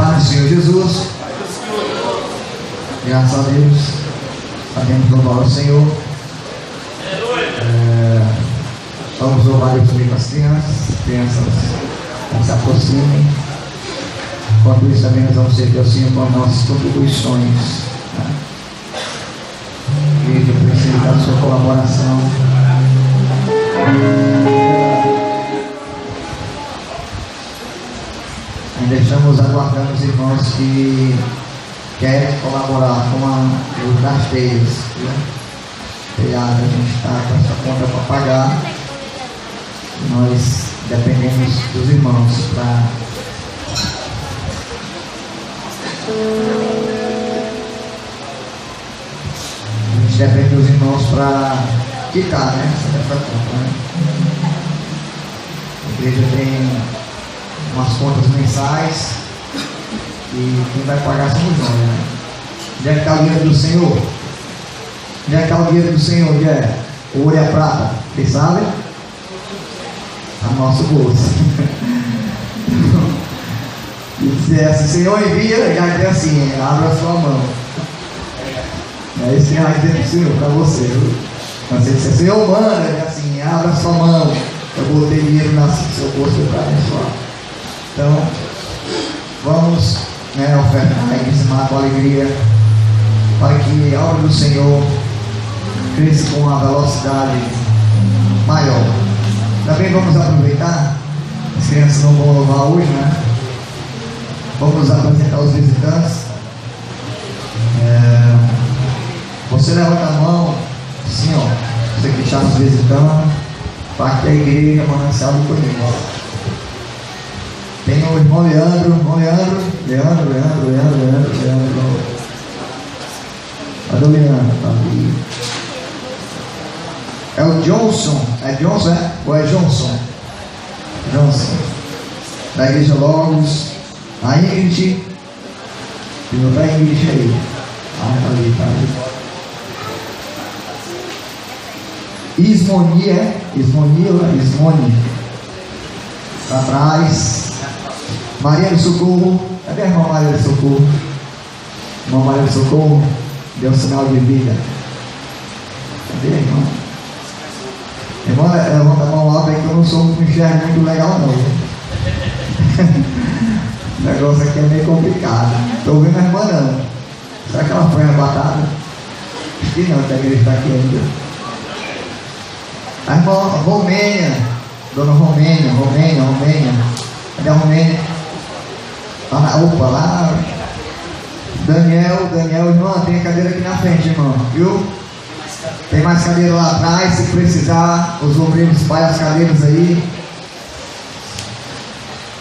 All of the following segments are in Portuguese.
Pai do Senhor Jesus, graças a Deus, podemos louvar o Senhor. Vamos louvar e subir com as crianças se aproximem. Enquanto isso também nós vamos servir ao Senhor com as nossas contribuições. Igreja precisa da sua colaboração. Ainda estamos aguardando os irmãos que querem colaborar com os rasteiros. A gente está com essa conta para pagar. Nós dependemos dos irmãos para depende dos irmãos para quitar, essa conta, A igreja tem umas contas mensais e quem vai pagar somos nós, Onde é que está o dinheiro do Senhor? Onde é que está o dinheiro do Senhor? Onde é? O ouro e a prata? Vocês sabem? Está no nosso bolso. E dizer assim, Senhor envia, já diz assim, abre a sua mão. É isso que vai dizer para o Senhor, para você, viu? Mas ele disse, Senhor manda, assim, abre a sua mão. Eu botei dinheiro no seu bolso para abençoar. Então, vamos ofertar e dizimar com alegria, para que a obra do Senhor cresça com uma velocidade maior. Também vamos aproveitar, as crianças não vão louvar hoje, Vamos apresentar os visitantes. Você levanta a mão, assim, você que está nos visitando, para que a igreja Manancial do Conhecimento. Tem o irmão Leandro. Cadê o Leandro? Tá ali. É o Johnson. É Johnson, Ou é Johnson? Johnson. Da igreja Logos. A Ingrid. E não tá Ingrid aí. Tá ali. Ismone. Para trás. Maria do Socorro. Cadê a irmã Maria do Socorro? Irmã Maria do Socorro deu um sinal de vida. Cadê a irmã? Irmã, levanta a mão lá, bem que eu não sou um enxergo muito legal não. O negócio aqui é meio complicado. Estou vendo a irmã não. Será que ela foi arrebatada? Acho que não, que a igreja está aqui ainda. A irmã Romênia. Dona Romênia. Cadê a Romênia? Opa, lá. Daniel, irmã, tem a cadeira aqui na frente, irmão, viu? Tem mais cadeira lá atrás, se precisar, os obreiros espalham as cadeiras aí.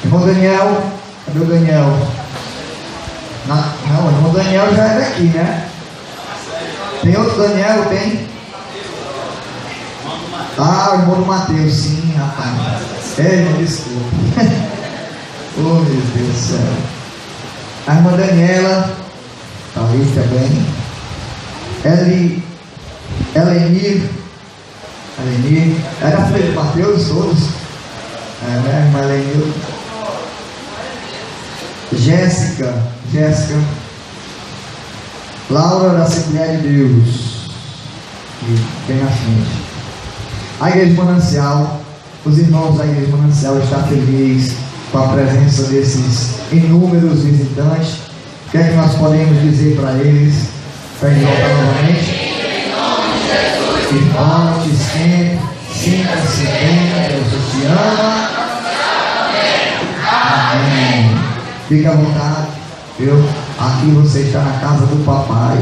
Irmão Daniel, cadê o Daniel? Não, o irmão Daniel já é daqui, Tem outro Daniel, tem? O irmão do Mateus, sim, rapaz. Irmão, desculpa. Oh, meu Deus do céu. A irmã Daniela, tá aí também. Elenir, era filha de Mateus, todos. Irmã Elenir. Jéssica. Laura da Assembleia de Deus. E bem na frente. A Igreja Manancial, os irmãos da Igreja Manancial estão felizes com a presença desses inúmeros visitantes. O que é que nós podemos dizer para eles? Para ele voltar novamente? Que volte sempre, sinta-se bem, Deus te ama. Amém. Fique à vontade, viu? Aqui você está na casa do papai.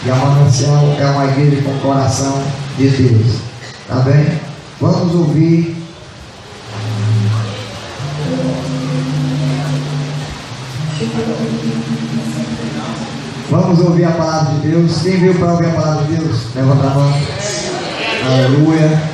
E a Manancial é uma igreja com o coração de Deus. Tá bem? Vamos ouvir. Vamos ouvir a palavra de Deus. Quem veio para ouvir a palavra de Deus? Levanta a mão. Aleluia.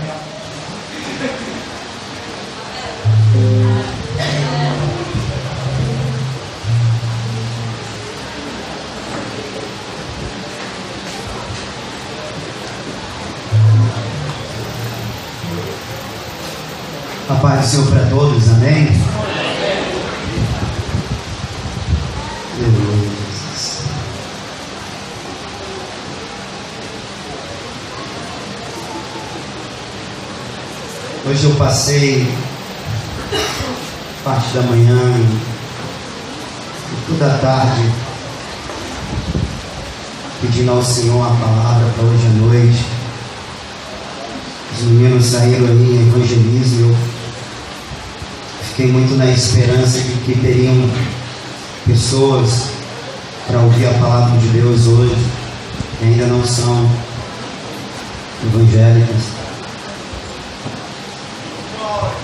A paz do Senhor para todos, amém? Hoje eu passei parte da manhã e toda a tarde pedindo ao Senhor a palavra para hoje à noite. Os meninos saíram aí em evangelismo e eu fiquei muito na esperança de que teriam pessoas para ouvir a palavra de Deus hoje que ainda não são evangélicas.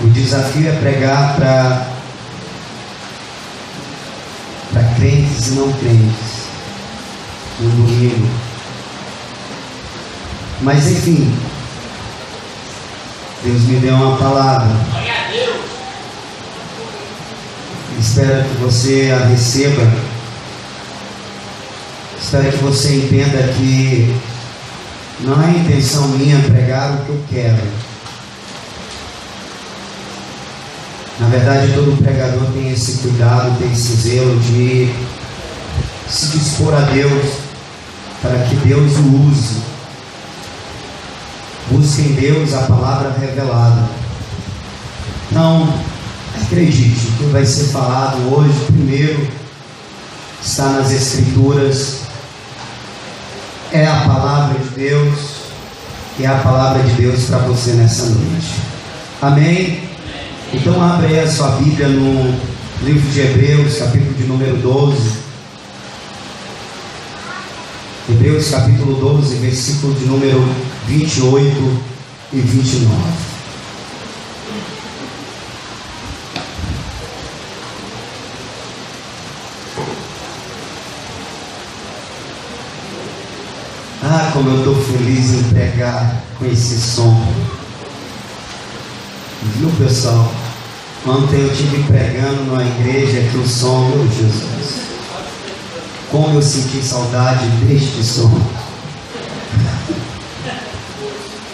O desafio é pregar para crentes e não crentes no domingo. Mas enfim, Deus me deu uma palavra. Espero que você a receba. Espero que você entenda que não é intenção minha pregar o que eu quero. Na verdade, todo pregador tem esse cuidado, tem esse zelo de se dispor a Deus, para que Deus o use. Busque em Deus a palavra revelada. Então, acredite, o que vai ser falado hoje, primeiro, está nas Escrituras, é a palavra de Deus, e é a palavra de Deus para você nessa noite. Amém? Então abre aí a sua Bíblia no livro de Hebreus, capítulo de número 12. Hebreus capítulo 12, versículo de número 28 e 29. Ah, como eu estou feliz em pregar com esse som. Viu, pessoal? Ontem eu estive pregando numa igreja que o som, meu Jesus, como eu senti saudade deste som.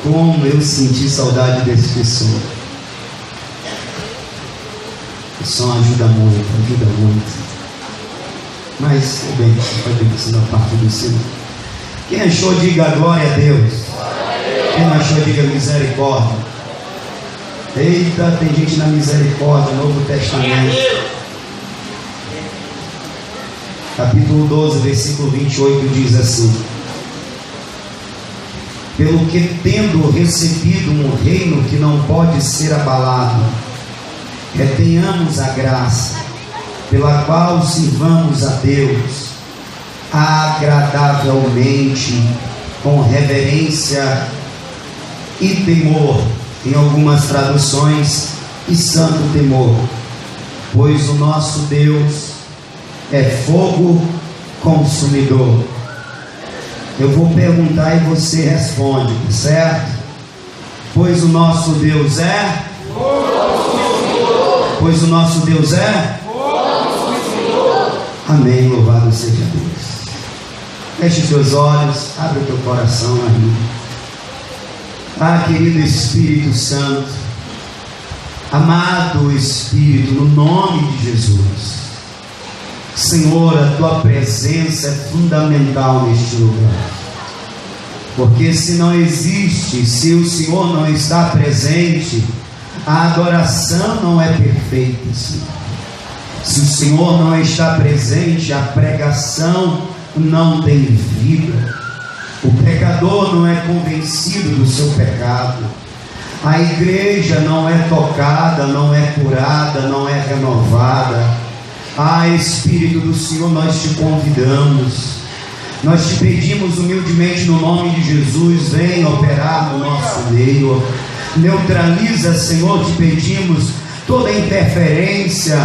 Como eu senti saudade deste som. O som ajuda muito, ajuda muito. Mas, bem, pode ser da parte do Senhor. Quem achou, diga glória a Deus. Quem não achou, diga misericórdia. Eita, tem gente na misericórdia, Novo Testamento. Capítulo 12, versículo 28 diz assim: pelo que, tendo recebido um reino que não pode ser abalado, retenhamos a graça, pela qual sirvamos a Deus agradavelmente, com reverência e temor, em algumas traduções, e santo temor, pois o nosso Deus é fogo consumidor. Eu vou perguntar e você responde, certo? Pois o nosso Deus é fogo consumidor. Pois o nosso Deus é fogo consumidor. Amém, louvado seja Deus. Feche os teus olhos, abre o teu coração aí. Ah, querido Espírito Santo, amado Espírito, no nome de Jesus, Senhor, a tua presença é fundamental neste lugar, porque se não existe, se o Senhor não está presente, a adoração não é perfeita, Senhor. Se o Senhor não está presente, a pregação não tem vida. O pecador não é convencido do seu pecado. A igreja não é tocada, não é curada, não é renovada. Ah, Espírito do Senhor, nós te convidamos. Nós te pedimos humildemente no nome de Jesus, vem operar no nosso meio. Neutraliza, Senhor, te pedimos toda interferência,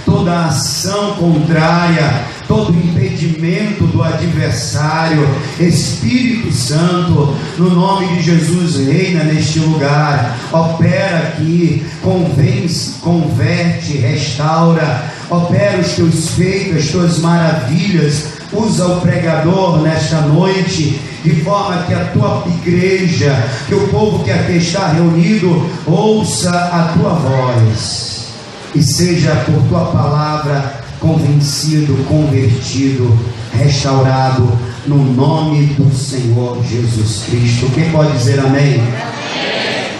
toda ação contrária, todo impedimento do adversário. Espírito Santo, no nome de Jesus, reina neste lugar, opera aqui, convence, converte, restaura, opera os teus feitos, as tuas maravilhas. Usa o pregador nesta noite, de forma que a tua igreja, que o povo que aqui está reunido, ouça a tua voz e seja por tua palavra convencido, convertido, restaurado, no nome do Senhor Jesus Cristo. Quem pode dizer amém? Amém.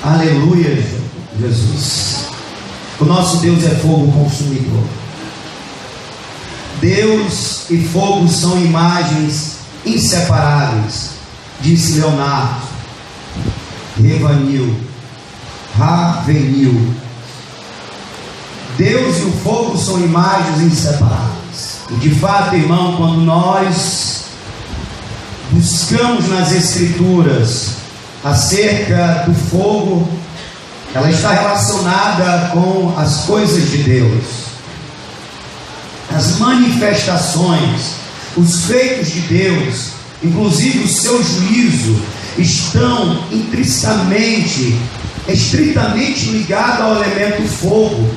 Aleluia, Jesus. O nosso Deus é fogo consumidor. Deus e fogo são imagens inseparáveis, disse Leonardo Ravenil. Deus e o fogo são imagens inseparáveis. E de fato, irmão, quando nós buscamos nas Escrituras acerca do fogo, ela está relacionada com as coisas de Deus, as manifestações, os feitos de Deus, inclusive o seu juízo, estão intrinsecamente, estritamente ligados ao elemento fogo.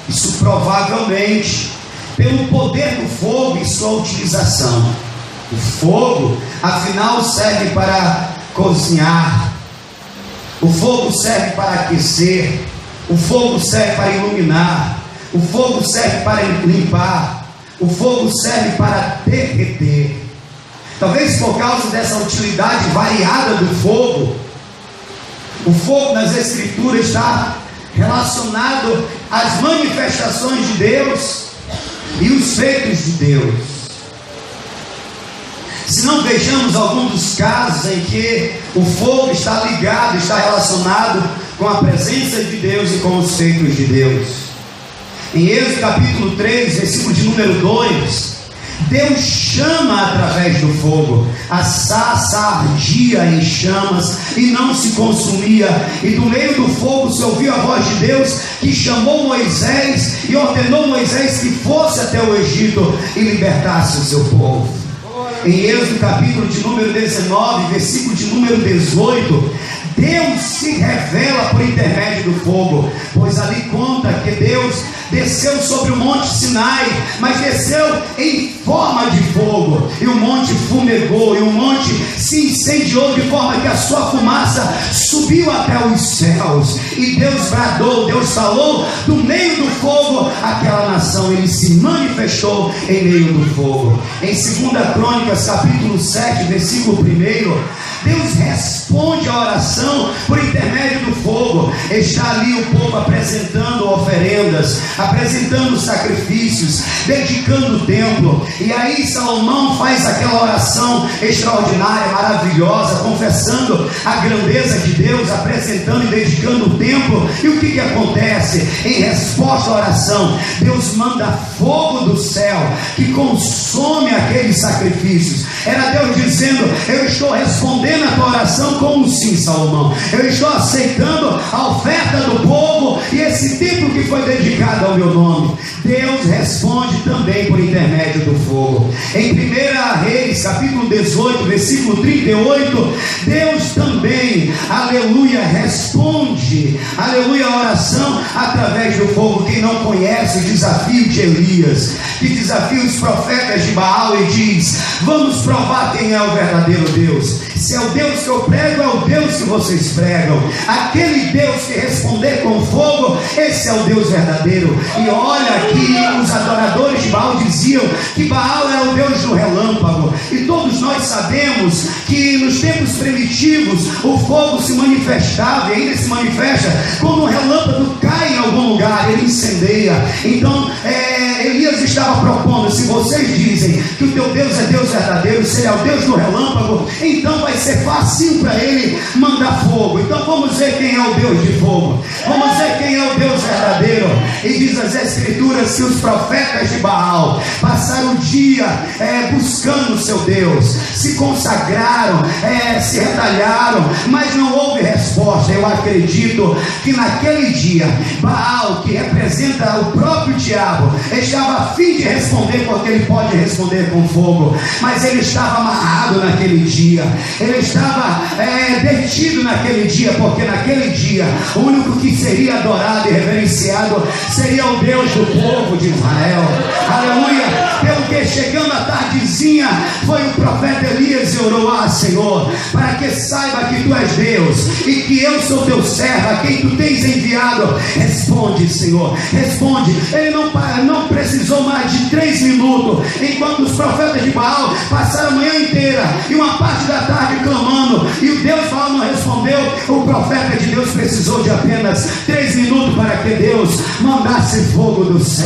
Isso provavelmente pelo poder do fogo e sua utilização. O fogo, afinal, serve para cozinhar, o fogo serve para aquecer, o fogo serve para iluminar, o fogo serve para limpar, o fogo serve para derreter. Talvez por causa dessa utilidade variada do fogo, o fogo nas Escrituras está relacionado às manifestações de Deus e os feitos de Deus. Se não vejamos alguns dos casos em que o fogo está ligado, está relacionado com a presença de Deus e com os feitos de Deus. Em Êxodo capítulo 3, versículo de número 2, Deus chama através do fogo. A sarça ardia em chamas e não se consumia, e do meio do fogo se ouvia a voz de Deus, que chamou Moisés e ordenou Moisés que fosse até o Egito e libertasse o seu povo. Em Êxodo capítulo de número 19, versículo de número 18, Deus se revela por intermédio do fogo, pois ali conta que Deus desceu sobre o monte Sinai, mas desceu em forma de fogo, e o monte fumegou, e o monte se incendiou de forma que a sua fumaça subiu até os céus, e Deus bradou, Deus falou do meio do fogo àquela nação, ele se manifestou em meio do fogo. Em 2 Crônicas capítulo 7, versículo 1, Deus responde a oração por intermédio do fogo. Está ali o povo apresentando oferendas, apresentando sacrifícios, dedicando o templo. E aí Salomão faz aquela oração extraordinária, maravilhosa, confessando a grandeza de Deus, apresentando e dedicando o templo. E o que acontece? Em resposta à oração, Deus manda fogo do céu que consome aqueles sacrifícios. Era Deus dizendo: eu estou respondendo a tua oração com um sim, Salomão. Eu estou aceitando a oferta do povo e esse templo que foi dedicado ao meu nome. Deus responde também por intermédio do fogo. Em 1 Reis capítulo 18, versículo 38, Deus também, aleluia, responde, aleluia, a oração através do fogo. Quem não conhece o desafio de Elias, que desafia os profetas de Baal e diz: vamos provar quem é o verdadeiro Deus. Se é o Deus que eu prego, é o Deus que vocês pregam. Aquele Deus que responder com fogo, esse é o Deus verdadeiro. E olha que os adoradores de Baal diziam que Baal era o Deus do relâmpago. E todos nós sabemos que nos tempos primitivos o fogo se manifestava, e ainda se manifesta quando um relâmpago cai em algum lugar, ele incendeia. Então Elias estava propondo: se vocês dizem que o teu Deus é Deus verdadeiro, se ele é o Deus do relâmpago, então vai ser fácil para ele mandar fogo. Então vamos ver quem é o Deus de fogo, vamos ver quem é o Deus verdadeiro. E diz as Escrituras que os profetas de Baal passaram o dia buscando o seu Deus, se consagraram, se retalharam, mas não houve resposta. Eu acredito que naquele dia Baal, que representa o próprio diabo, estava a fim de responder, porque ele pode responder com fogo, mas ele estava amarrado naquele dia, ele estava detido naquele dia, porque naquele dia o único que seria adorado e reverenciado seria o Deus do povo de Israel. Aleluia. Pelo que chegando a tardezinha vizinha foi o profeta Elias e orou: ah, Senhor, para que saiba que tu és Deus e que eu sou teu servo, a quem tu tens enviado. Responde, Senhor, responde. Ele não precisou mais de 3 minutos, enquanto os profetas de Baal passaram a manhã inteira e uma parte da tarde clamando, e o Deus Baal não respondeu. O profeta de Deus precisou de apenas 3 minutos para que Deus mandasse fogo do céu.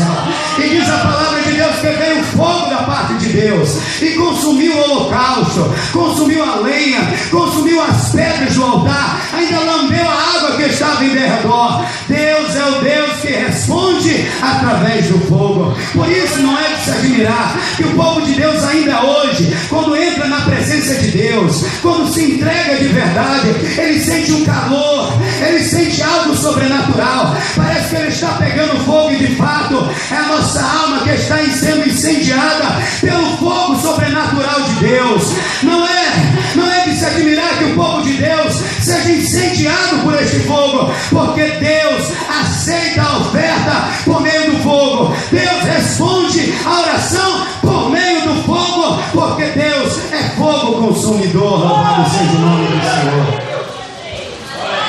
E diz a palavra de Deus que veio fogo da parte de Deus e consumiu o holocausto, consumiu a lenha, consumiu as pedras do altar, ainda lambeu a água que estava em derredor. Deus é o Deus que responde através do fogo. Por isso não é de se admirar que o povo de Deus ainda hoje, quando entra na presença de Deus, quando se entrega de verdade, ele sente um calor, ele sente algo sobrenatural. Parece que ele está pegando fogo, e de fato é a nossa alma que está sendo incendiada pelo fogo sobrenatural de Deus. Não é de se admirar que o povo de Deus seja incendiado por este fogo, porque Deus aceita a oferta por meio do fogo. Deus responde a oração por meio do fogo, porque Deus é fogo consumidor. Louvado seja o nome do Senhor.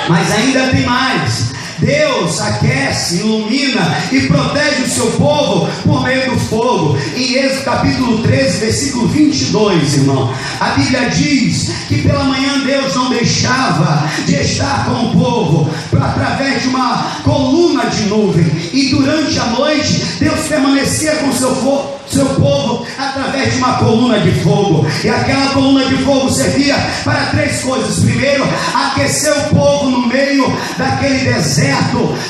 Mas ainda tem mais. Deus aquece, ilumina e protege o seu povo por meio do fogo. Em Êxodo capítulo 13, versículo 22, irmão, a Bíblia diz que pela manhã Deus não deixava de estar com o povo através de uma coluna de nuvem, e durante a noite Deus permanecia com seu povo através de uma coluna de fogo. E aquela coluna de fogo servia para 3 coisas. Primeiro, aquecer o povo no meio daquele deserto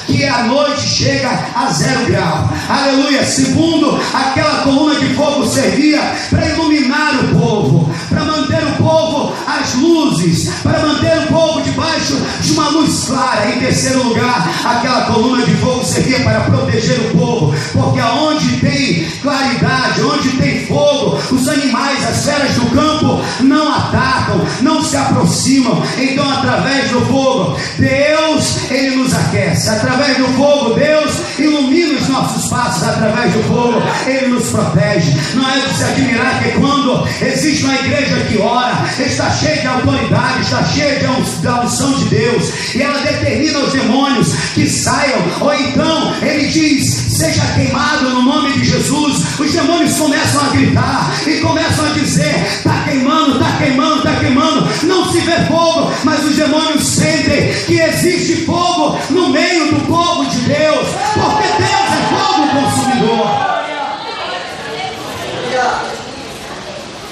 que à noite chega a 0 grau. Aleluia. Segundo, aquela coluna de fogo servia para iluminar o povo, para manter o povo às luzes, para manter o povo debaixo de uma luz clara. Em terceiro lugar, aquela coluna de fogo servia para proteger o povo, porque aonde tem claridade, onde tem fogo, os animais, as feras do campo não atacam, não se aproximam. Então, através do fogo, Deus, ele nos aquece. Através do fogo, Deus ilumina os nossos passos. Através do fogo, ele nos protege. Não é de se admirar que quando existe uma igreja que ora, está cheia de autoridade, está cheia da unção de Deus, e ela determina aos demônios que saiam, ou então ele diz: seja queimado no nome de Jesus. Os demônios começam a gritar e começam a dizer: está queimando, está queimando, está queimando. Não se vê fogo, mas os demônios sentem que existe fogo no meio do povo de Deus, porque Deus é fogo consumidor.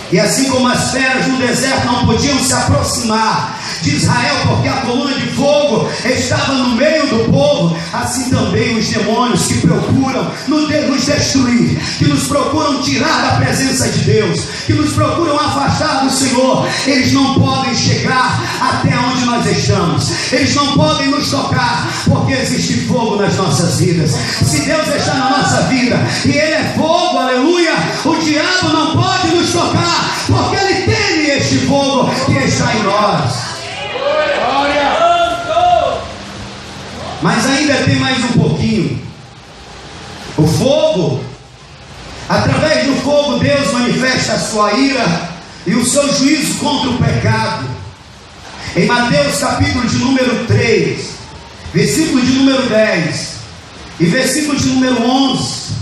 E assim como as feras no deserto não podiam se aproximar de Israel, porque a coluna de fogo estava no meio do povo, assim também os demônios que procuram nos destruir, que nos procuram tirar da presença de Deus, que nos procuram afastar do Senhor, eles não podem chegar até onde nós estamos, eles não podem nos tocar, porque existe fogo nas nossas vidas. Se Deus está na nossa vida e Ele é fogo, aleluia, o diabo não pode nos tocar, porque ele teme este fogo que está em nós. Mas ainda tem mais um pouquinho. O fogo, através do fogo, Deus manifesta a sua ira e o seu juízo contra o pecado. Em Mateus capítulo de número 3, versículo de número 10 e versículo de número 11,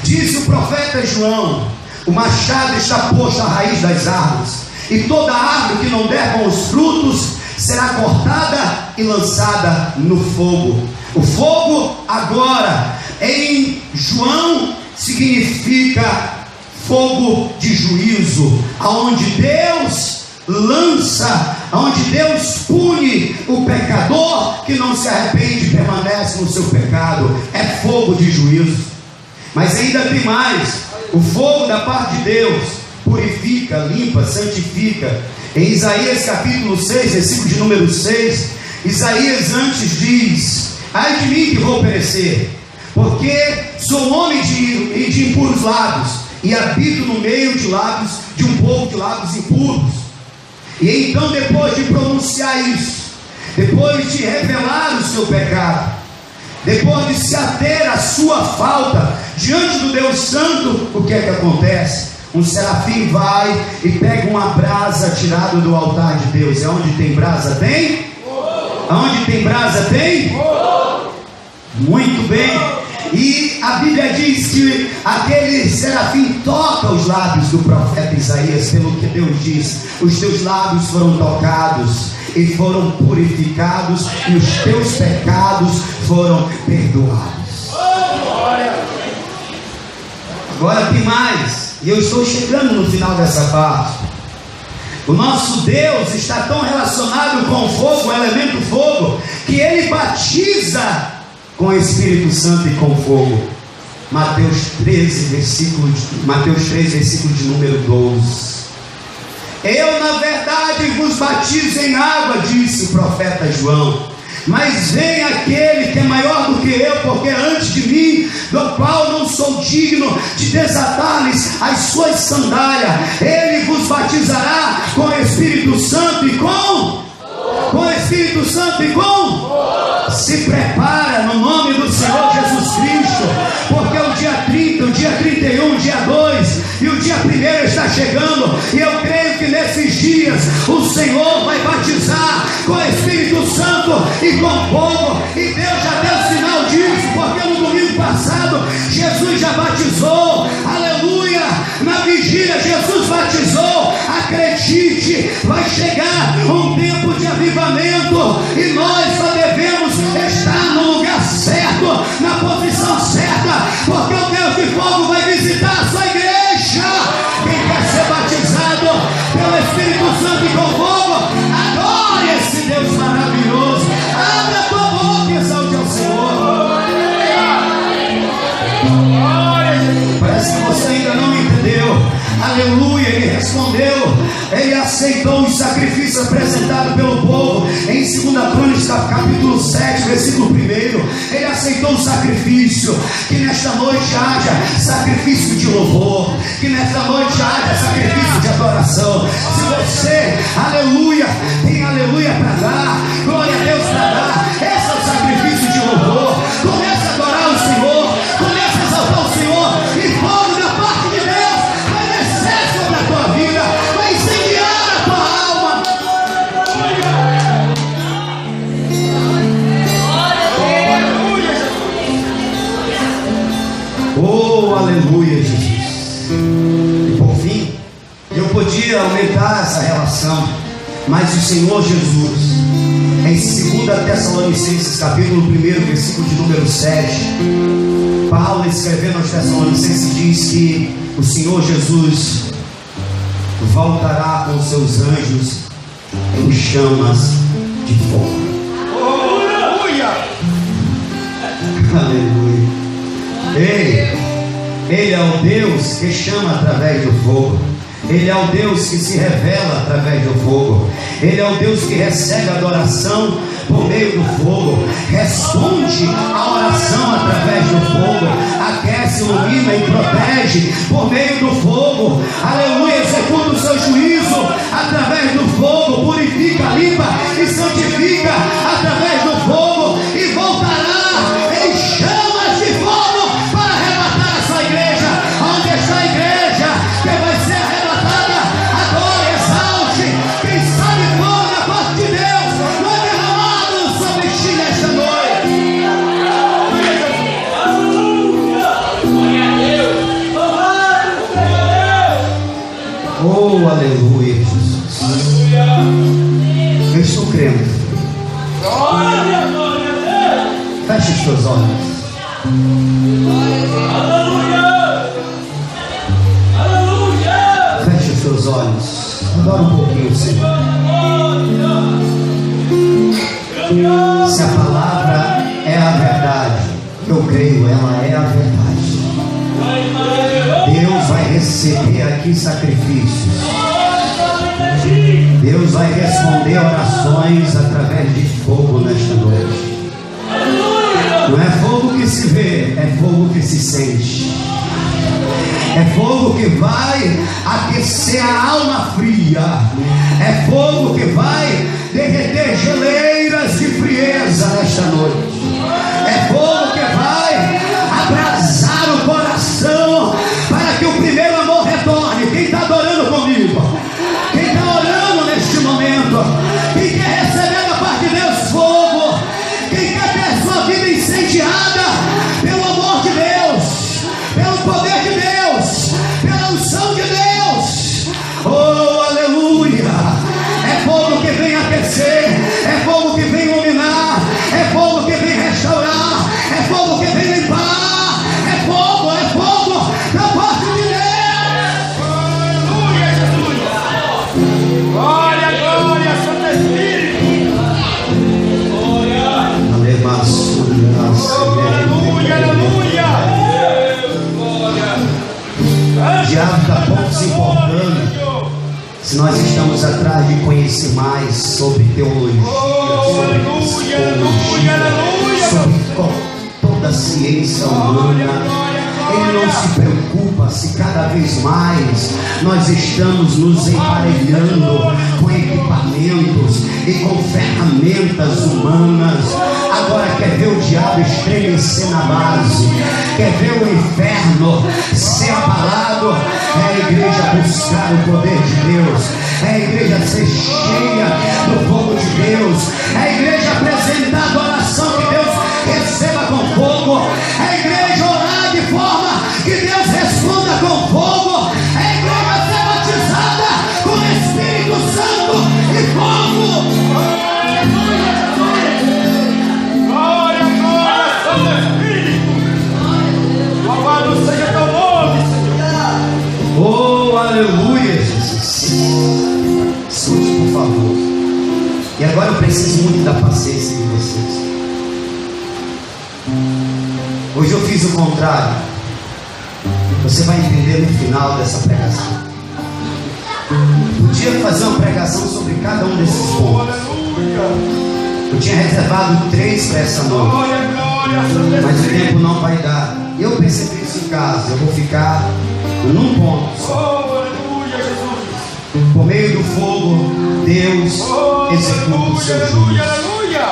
disse o profeta João: o machado está posto à raiz das árvores, e toda árvore que não der bons frutos será cortada e lançada no fogo. O fogo agora em João significa fogo de juízo, aonde Deus lança, aonde Deus pune o pecador que não se arrepende e permanece no seu pecado. É fogo de juízo. Mas ainda tem mais. O fogo da parte de Deus purifica, limpa, santifica. Em Isaías capítulo 6, versículo de número 6, Isaías antes diz: ai de mim que vou perecer, porque sou homem de impuros lábios, e habito no meio de lábios de um povo de lábios impuros. E então, depois de pronunciar isso, depois de revelar o seu pecado, depois de se ater à sua falta diante do Deus Santo, o que é que acontece? um serafim vai e pega uma brasa tirada do altar de Deus. É onde tem brasa tem? Aonde tem brasa tem? Muito bem. E a Bíblia diz que aquele serafim toca os lábios do profeta Isaías, pelo que Deus diz: os teus lábios foram tocados e foram purificados, e os teus pecados foram perdoados. Agora tem mais, e eu estou chegando no final dessa parte. O nosso Deus está tão relacionado com o fogo, o elemento fogo, que Ele batiza com o Espírito Santo e com fogo. Mateus 3, versículo de número 12. Eu, na verdade, vos batizo em água, disse o profeta João, mas vem aquele que é maior do que eu, porque antes de mim, do qual não sou digno de desatar-lhes as suas sandálias. Ele vos batizará com o Espírito Santo e com o Espírito Santo e com. Se prepara no nome do Senhor Jesus Cristo, porque o dia 30, o dia 31, o dia 2 e o dia 1 está chegando, e eu creio que nesses dias o Senhor vai batizar com o Espírito Santo e com fogo, e Deus já deu sinal disso, porque no domingo passado Jesus já batizou, aleluia, na vigília Jesus batizou. Acredite, vai chegar um tempo de avivamento, e nós só devemos estar no lugar certo, na posição certa, porque o Deus de fogo vai visitar a sua igreja. Quem quer ser batizado pelo Espírito Santo e com fogo, adore esse Deus maravilhoso. Abra a tua boca e exalte ao Senhor. Parece que você ainda não entendeu. Aleluia, ele respondeu, ele aceitou o sacrifício apresentado pelo povo em 2 Crônicas capítulo 7, versículo 1. Ele aceitou o sacrifício. Que nesta noite haja sacrifício de louvor, que nesta noite haja sacrifício de adoração. Se você, aleluia, tem aleluia para dar, glória a Deus para dar, esse é o sacrifício de louvor. Comece a adorar o Senhor, comece a exaltar o Senhor, e fogo da parte de Deus vai descer sobre a tua vida, vai incendiar a tua alma. Oh, aleluia, Jesus. E por fim, eu podia aumentar essa relação, mas o Senhor Jesus, em 2 Tessalonicenses capítulo 1, versículo de número 7, Paulo, escrevendo aos Tessalonicenses, diz que o Senhor Jesus voltará com seus anjos em chamas de fogo. Aleluia! Aleluia! Ele é o Deus que chama através do fogo. Ele é o Deus que se revela através do fogo. Ele é o Deus que recebe adoração por meio do fogo, responde a oração através do fogo, aquece, ilumina e protege por meio do fogo. Aleluia, executa o seu juízo através do fogo, purifica, limpa e santifica através do fogo, e voltará em chamas de fogo para arrebatar a sua igreja. Onde está a igreja que vai ser arrebatada? Adore, exalte. Quem sabe fogo da parte de Deus vai derramado sobre ti nesta noite. Oh, aleluia, Jesus. Eu estou crendo. Feche os teus olhos. Feche os teus olhos. Adora um pouquinho o Senhor. Se a palavra é a verdade, eu creio, ela é a verdade. Deus vai receber aqui sacrifícios. Deus vai responder orações através de fogo nesta noite. Não é fogo que se vê, é fogo que se sente. É fogo que vai aquecer a alma fria. É fogo que vai derreter geleiras de frieza nesta noite. É fogo que vai abrasar o coração para que o primeiro amor retorne. pela unção de Deus. Oh, aleluia! É fogo que vem aquecer, é fogo que vem iluminar, é fogo que vem restaurar, é fogo que vem limpar, é fogo da parte de Deus. Aleluia, Jesus. Glória, glória, Santo Espírito. Glória. Aleluia, aleluia. O diabo está pouco se importando se nós estamos atrás de conhecer mais sobre teologia, sobre psicologia, sobre toda a ciência humana. Ele não se preocupa se cada vez mais nós estamos nos emparelhando com equipamentos e com ferramentas humanas. Agora quer ver o diabo estremecer na base, quer ver o inferno ser abalado. É a igreja buscar o poder de Deus, é a igreja ser cheia do fogo de Deus, é a igreja apresentar a adoração que Deus receba com fogo, é a igreja orar de forma que Deus responda com fogo, é a igreja ser batizada com o Espírito Santo e fogo. Glória, glória, Santo Espírito. Louvado seja teu nome, Senhor. Oh, aleluia, Jesus. Escute, por favor. E agora eu preciso muito da paciência de vocês. Hoje eu fiz o contrário. Você vai entender no final dessa pregação. Podia fazer uma pregação sobre cada um desses pontos. Eu tinha reservado 3 para essa noite, Glória, glória, Santo mas o Espírito. tempo não vai dar. Eu percebi isso em casa. Eu vou ficar num ponto Oh, só. aleluia, Jesus. Por meio do fogo, Deus Oh, executa o aleluia, seu aleluia, juízo. aleluia.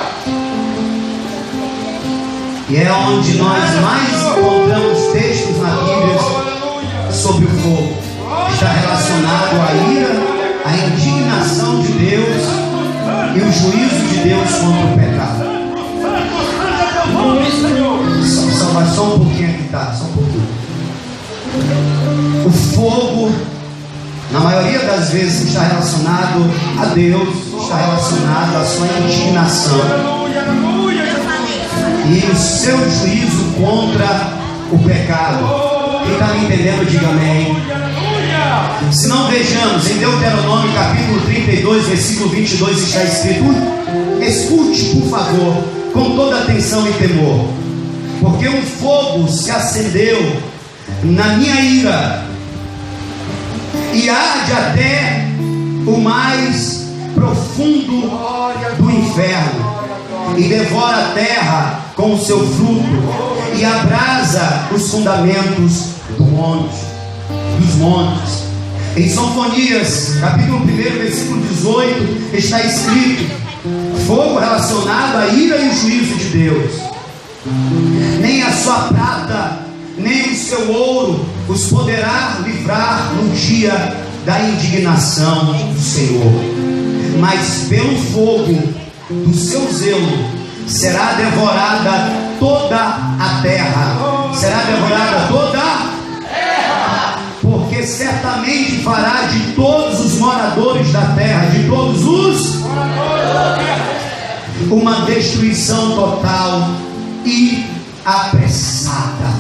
E é onde nós mais encontramos textos na Bíblia Oh, aleluia. sobre o fogo. Está relacionado à ira, à indignação de Deus e o juízo de Deus contra o pecado. Santo é teu nome, Senhor. Só vai só um pouquinho aqui, tá? Só um pouquinho. O fogo, na maioria das vezes, está relacionado a Deus, está relacionado à sua indignação Aleluia, aleluia, Jesus. e o seu juízo contra o pecado. Quem está me entendendo, diga amém. Aleluia. Se não, vejamos, em Deuteronômio capítulo 32, versículo 22 está escrito: escute, por favor, com toda atenção e temor, porque um fogo se acendeu na minha ira e arde até o mais profundo do inferno, e devora a terra com o seu fruto, e abrasa os fundamentos dos montes. Em Sofonias, capítulo 1, versículo 18, está escrito: fogo relacionado à ira e o juízo de Deus. Nem a sua prata, nem o seu ouro os poderá livrar no dia da indignação do Senhor. Mas pelo fogo do seu zelo será devorada toda a terra. Será devorada toda a terra, porque certamente fará de todos os moradores da terra, de todos os uma destruição total e apressada.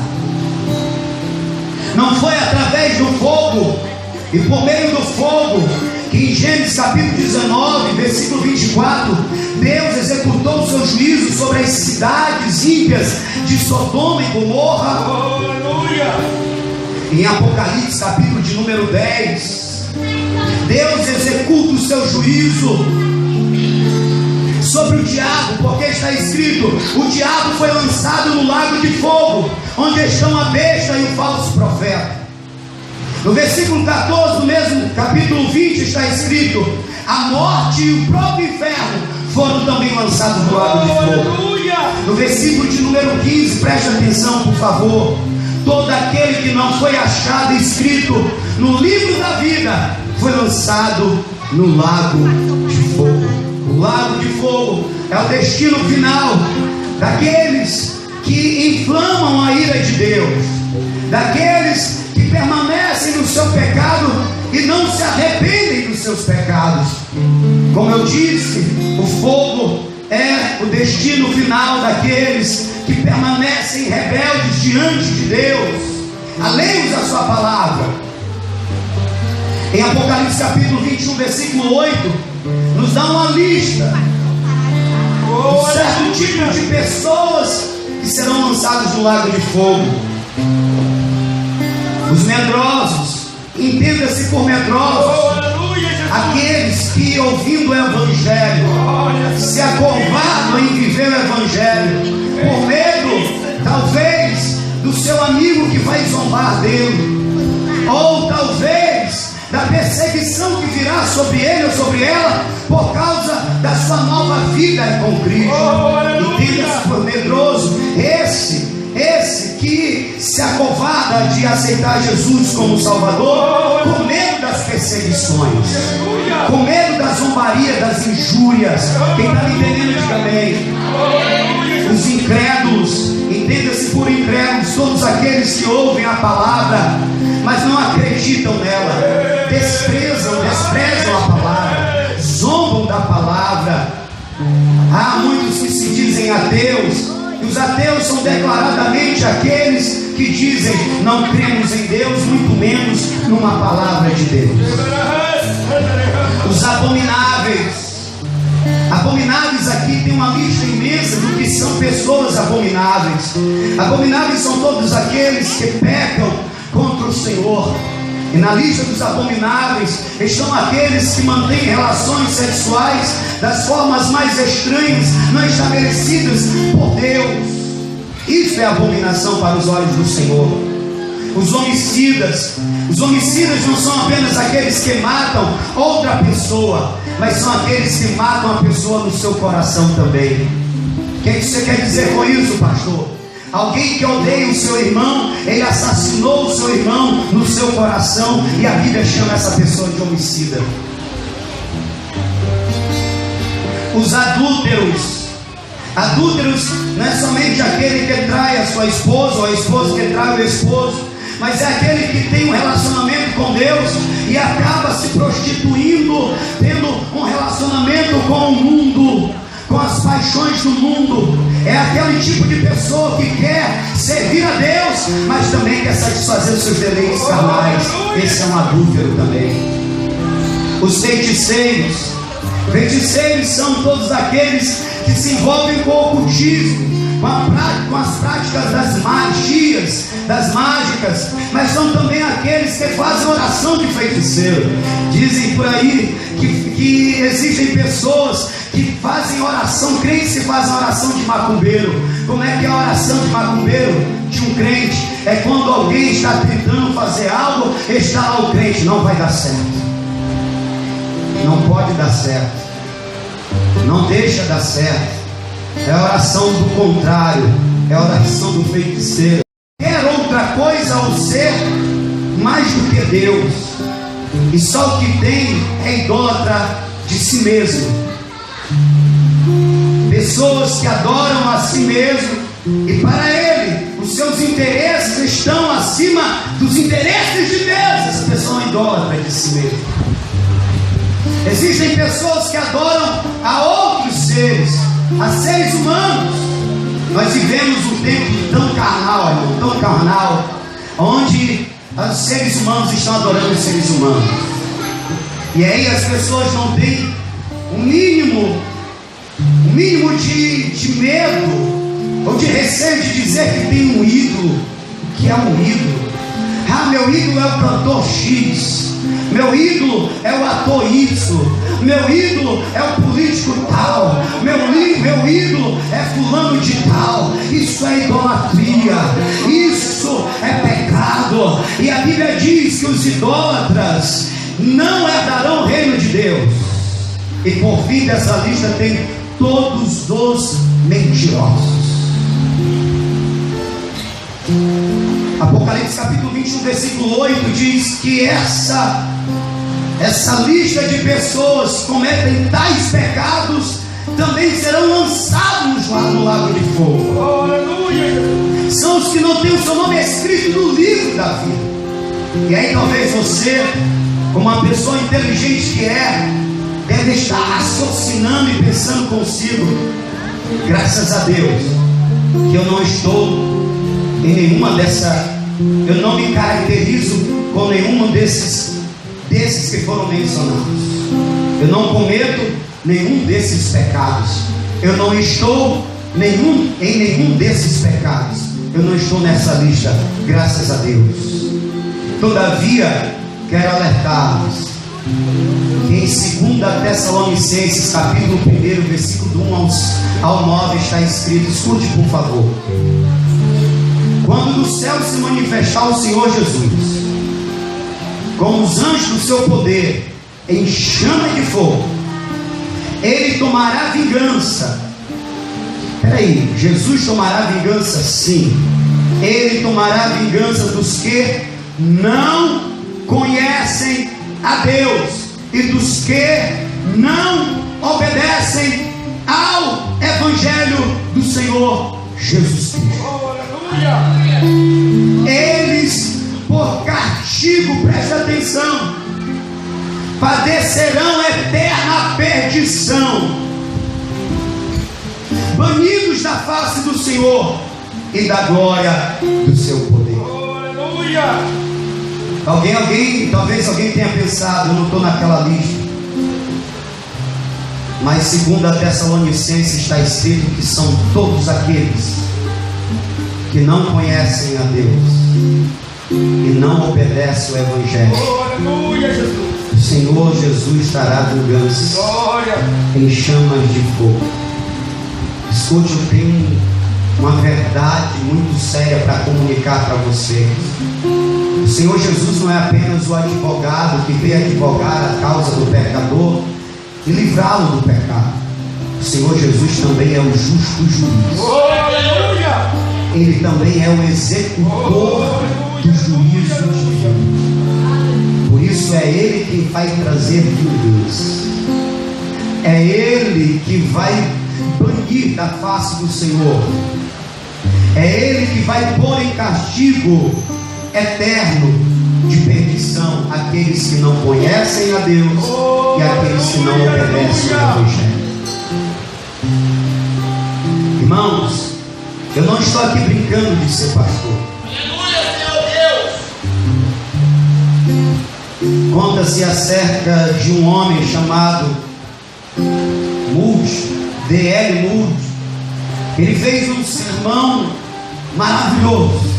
Não foi através do fogo e por meio do fogo que em Gênesis capítulo 19, versículo 24, Deus executou o seu juízo sobre as cidades ímpias de Sodoma e Gomorra. Aleluia. Em Apocalipse capítulo de número 10, Deus executa o seu juízo sobre o diabo, porque está escrito: o diabo foi lançado no lago de fogo, onde estão a besta e o falso profeta. No versículo 14 do mesmo capítulo 20 está escrito: a morte e o próprio inferno foram também lançados no lago de fogo. Aleluia. No versículo de número 15, preste atenção, por favor: todo aquele que não foi achado escrito no livro da vida foi lançado no lago de fogo. O lago de fogo é o destino final daqueles que inflamam a ira de Deus, daqueles que permanecem no seu pecado e não se arrependem dos seus pecados. Como eu disse, o fogo é o destino final daqueles que permanecem rebeldes diante de Deus, além da sua palavra. Em Apocalipse capítulo 21, versículo 8, nos dá uma lista de certo tipo de pessoas que serão lançados no lago de fogo. Os medrosos, entenda-se por medrosos, aqueles que, ouvindo o Evangelho, se acovardam em viver o Evangelho, por medo, talvez, do seu amigo que vai zombar dele, ou talvez da perseguição que virá sobre ele ou sobre ela, por causa da sua nova vida com Cristo. Entenda-se por medroso, esse que se acovarda de aceitar Jesus como Salvador, com medo das perseguições, com medo da zombaria, das injúrias. Quem está me entendendo, diga amém. Os incrédulos, entenda-se por incrédulos, todos aqueles que ouvem a palavra, mas não acreditam nela, desprezam a palavra, zombam da palavra. Há muitos que se dizem ateus, e os ateus são declaradamente aqueles que dizem: não cremos em Deus, muito menos numa palavra de Deus. Os abomináveis aqui tem uma lista imensa do que são pessoas abomináveis. Abomináveis são todos aqueles que pecam contra o Senhor. E na lista dos abomináveis estão aqueles que mantêm relações sexuais das formas mais estranhas, não estabelecidas por Deus. Isso é abominação para os olhos do Senhor. Os homicidas não são apenas aqueles que matam outra pessoa, mas são aqueles que matam a pessoa no seu coração também. O que você quer dizer com isso, pastor? Alguém que odeia o seu irmão, ele assassinou o seu irmão no seu coração, e a Bíblia chama essa pessoa de homicida. Os adúlteros não é somente aquele que trai a sua esposa, ou a esposa que trai o esposo, mas é aquele que tem um relacionamento com Deus e acaba se prostituindo, tendo um relacionamento com o mundo, com as paixões do mundo. É aquele tipo de pessoa que quer servir a Deus, mas também quer satisfazer os seus deleites carnais. Esse é um adúltero também. Os feiticeiros são todos aqueles que se envolvem com o ocultismo, com as práticas das magias, das mágicas, mas são também aqueles que fazem oração de feiticeiro. Dizem por aí que existem pessoas que fazem oração, crentes que fazem oração de macumbeiro. Como é que é a oração de macumbeiro de um crente? É quando alguém está tentando fazer algo, está lá o crente: não vai dar certo, não pode dar certo, não deixa dar certo. É a oração do contrário, é a oração do feiticeiro. Quer outra coisa ou ser mais do que Deus, e só o que tem é idólatra de si mesmo. Pessoas que adoram a si mesmo, e para ele os seus interesses estão acima dos interesses de Deus. Essa pessoa é idólatra de si mesmo. Existem pessoas que adoram a outros seres, a seres humanos. Nós vivemos um tempo tão carnal, irmão, tão carnal, onde os seres humanos estão adorando os seres humanos. E aí as pessoas não têm um mínimo de medo ou de receio de dizer que tem um ídolo. O que é um ídolo? Ah, meu ídolo é o cantor X, meu ídolo é o ator Y, meu ídolo é o político tal, meu ídolo é fulano de tal. Isso é idolatria, isso é pecado. E a Bíblia diz que os idólatras não herdarão o reino de Deus. E por fim dessa lista tem todos os mentirosos. Apocalipse capítulo 21, versículo 8 diz que essa lista de pessoas que cometem tais pecados também serão lançados lá no lago de fogo. Aleluia. São os que não têm o seu nome escrito no livro da vida. E aí talvez você, como uma pessoa inteligente que é, deve estar raciocinando e pensando consigo: graças a Deus que eu não estou em nenhuma eu não me caracterizo com nenhum desses que foram mencionados. Eu não cometo nenhum desses pecados. Eu não estou em nenhum desses pecados. Eu não estou nessa lista, graças a Deus. Todavia, quero alertar-vos que em 2 Tessalonicenses, capítulo 1, versículo do 1 ao 9, está escrito, escute por favor: quando do céu se manifestar o Senhor Jesus, com os anjos do seu poder, em chama de fogo, Ele tomará vingança. Peraí, Jesus tomará vingança? Sim. Ele tomará vingança dos que não conhecem a Deus e dos que não obedecem ao Evangelho do Senhor Jesus Cristo. Eles, por castigo, preste atenção, padecerão eterna perdição, banidos da face do Senhor e da glória do seu poder. Talvez alguém tenha pensado: eu não estou naquela lista. Mas 2 Tessalonicenses está escrito que são todos aqueles que não conhecem a Deus e não obedecem o Evangelho. O Senhor Jesus trará vingança em chamas de fogo. Escute, eu tenho uma verdade muito séria para comunicar para vocês. O Senhor Jesus não é apenas o advogado que veio advogar a causa do pecador e livrá-lo do pecado. O Senhor Jesus também é o justo juiz. Ele também é o executor do juízo divino. Por isso é Ele quem vai trazer vingança. É Ele que vai banir da face do Senhor. É Ele que vai pôr em castigo eterno de perdição aqueles que não conhecem a Deus e aqueles que não obedecem ao Evangelho. Irmãos, eu não estou aqui brincando de ser pastor. Conta-se acerca de um homem chamado Moody, D.L. Moody. Ele fez um sermão maravilhoso.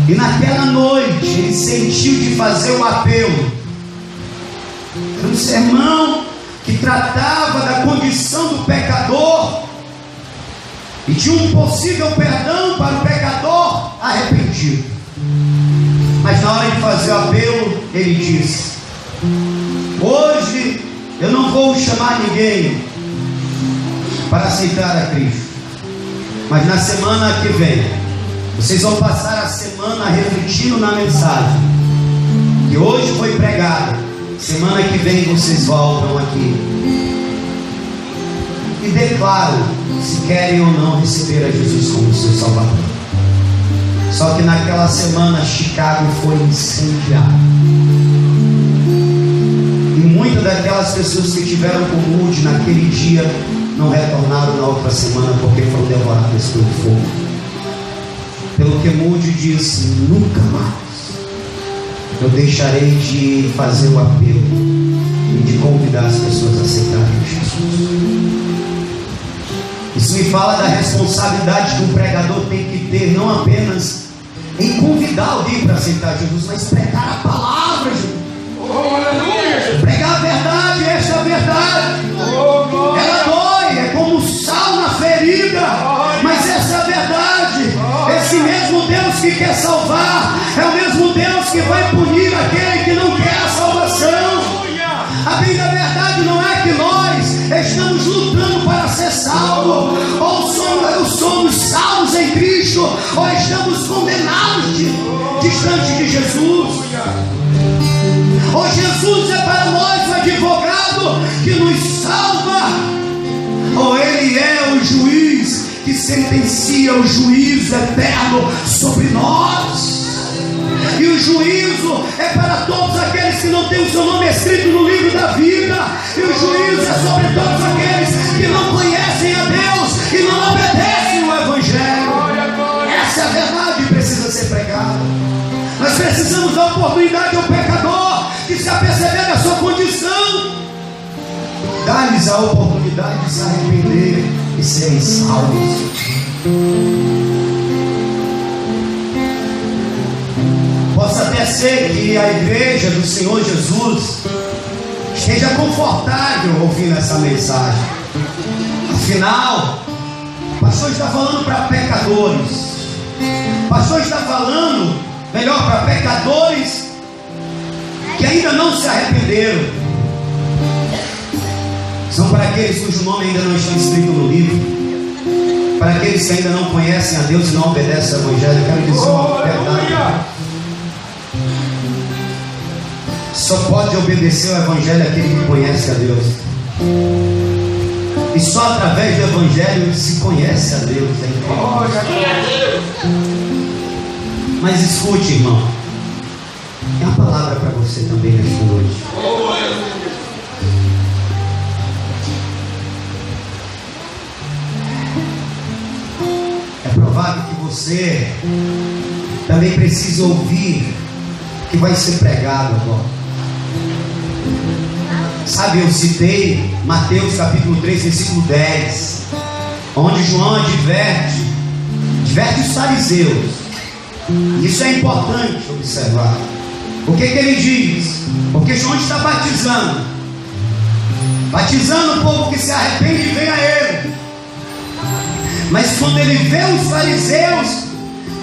E naquela noite ele sentiu de fazer um apelo. Era um sermão que tratava da condição do pecador e de um possível perdão para o pecador arrependido. Mas na hora de fazer o apelo, ele disse: hoje eu não vou chamar ninguém para aceitar a Cristo, mas na semana que vem vocês vão passar a semana refletindo na mensagem que hoje foi pregada. Semana que vem vocês voltam aqui e declaram se querem ou não receber a Jesus como seu Salvador. Só que naquela semana Chicago foi incendiada e muitas daquelas pessoas que tiveram com Moody naquele dia não retornaram na outra semana porque foram devoradas pelo fogo. Pelo que Moody disse: nunca mais eu deixarei de fazer o apelo e de convidar as pessoas a aceitarem Jesus. Isso me fala da responsabilidade que um pregador tem que ter, não apenas em convidar alguém para aceitar Jesus, mas pregar a palavra, Jesus. Pregar a verdade, esta é a verdade. Ela dói, é como sal na ferida, mas essa é a verdade. Esse mesmo Deus que quer salvar é o mesmo Deus que vai punir aquele que não quer a salvação. A bem da verdade não é que nós estamos lutando para ser salvos, ou somos salvos em Cristo, ou estamos condenados distante de Jesus. Ou Jesus é para nós o advogado que nos salva, ou Ele é o juiz que sentencia o juízo eterno sobre nós. E o juízo é para todos aqueles que não têm o seu nome escrito no livro da vida. E o juízo é sobre todos aqueles que não conhecem a Deus e não obedecem o Evangelho. Essa é a verdade que precisa ser pregada. Nós precisamos dar oportunidade ao pecador de se aperceber da sua condição, dar-lhes a oportunidade de se arrepender e serem salvos. Possa até ser que a igreja do Senhor Jesus esteja confortável ouvindo essa mensagem. Afinal, o pastor está falando para pecadores. O pastor está falando, melhor, para pecadores que ainda não se arrependeram. São para aqueles cujo nome ainda não está escrito no livro, para aqueles que ainda não conhecem a Deus e não obedecem ao Evangelho. Eu quero dizer uma verdade: só pode obedecer ao Evangelho aquele que conhece a Deus. E só através do Evangelho se conhece a Deus. Mas escute, irmão, é uma palavra para você também nesta noite. É provável que você também precise ouvir o que vai ser pregado agora. Sabe, eu citei Mateus capítulo 3, versículo 10, onde João adverte os fariseus. Isso é importante observar. O que ele diz? Porque João está batizando o povo que se arrepende e vem a ele. Mas quando ele vê os fariseus,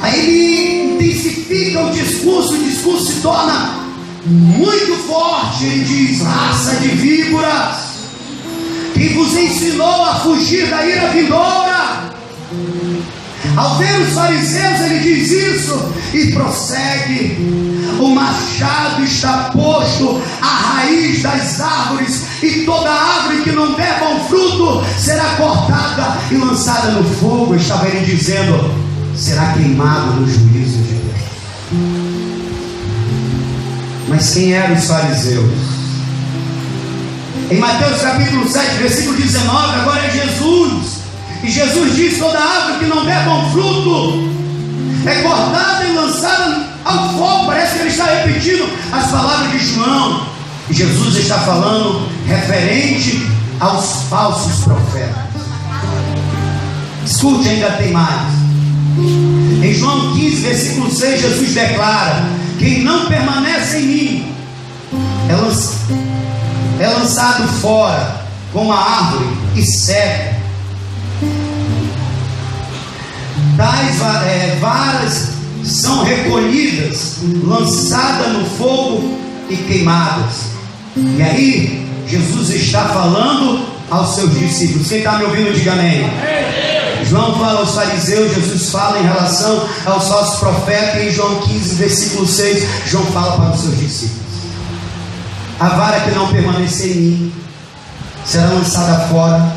aí ele intensifica o discurso se torna muito forte. Ele diz: raça de víboras, quem vos ensinou a fugir da ira vindoura? Ao ver os fariseus, ele diz isso e prossegue: o machado está posto à raiz das árvores, e toda árvore que não der bom fruto será cortada e lançada no fogo. Estava ele dizendo: será queimado no juízo de Deus. Mas quem eram os fariseus? Em Mateus capítulo 7, versículo 19, agora é Jesus. E Jesus diz: toda árvore que não der bom fruto é cortada e lançada ao fogo. Parece que ele está repetindo as palavras de João. E Jesus está falando referente aos falsos profetas. Escute, ainda tem mais. Em João 15, versículo 6, Jesus declara: quem não permanece em mim é lançado fora como a árvore e seca. Tais varas são recolhidas, lançadas no fogo e queimadas. E aí Jesus está falando aos seus discípulos. Quem está me ouvindo, diga amém. João fala aos fariseus, Jesus fala em relação aos falsos profetas. E em João 15, versículo 6, João fala para os seus discípulos: a vara que não permanecer em mim será lançada fora,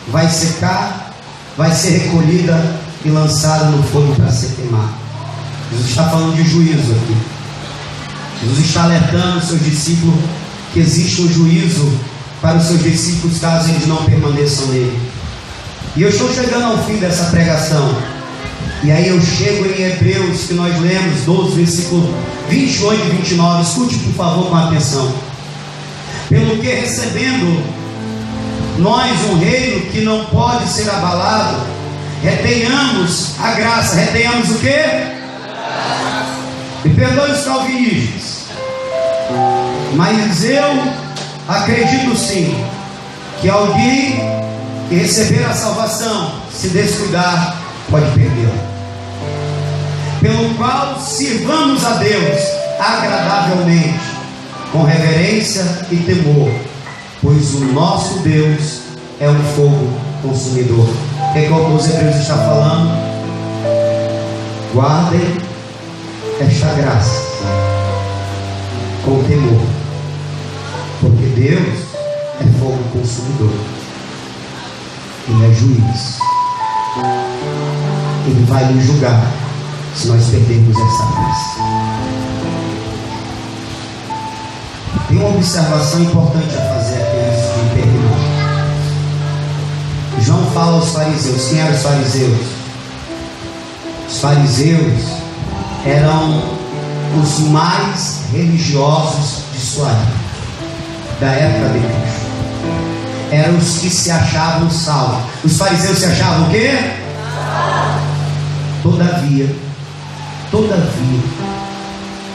vai secar, vai ser recolhida e lançada no fogo para ser queimada. Jesus está falando de juízo aqui. Jesus está alertando os seus discípulos que existe um juízo para os seus discípulos caso eles não permaneçam nele. E eu estou chegando ao fim dessa pregação. E aí eu chego em Hebreus, que nós lemos 12, versículo 28 e 29. Escute por favor com atenção. Pelo que recebendo nós um reino que não pode ser abalado, retenhamos a graça. Retenhamos o quê? Me perdoe os calvinistas, mas eu acredito sim que alguém que receber a salvação, se descuidar, pode perdê-la. Pelo qual sirvamos a Deus agradavelmente, com reverência e temor, pois o nosso Deus é um fogo consumidor. O que é que o autor Hebreus está falando? Guardem esta graça com temor, porque Deus é fogo consumidor, Ele é juiz. Ele vai nos julgar se nós perdermos essa graça. Tem uma observação importante a fazer aqui antes de terminar. João fala aos fariseus. Quem eram os fariseus? Os fariseus eram os mais religiosos de sua época, da época de Cristo. Eram os que se achavam salvos. Os fariseus se achavam o quê? Todavia,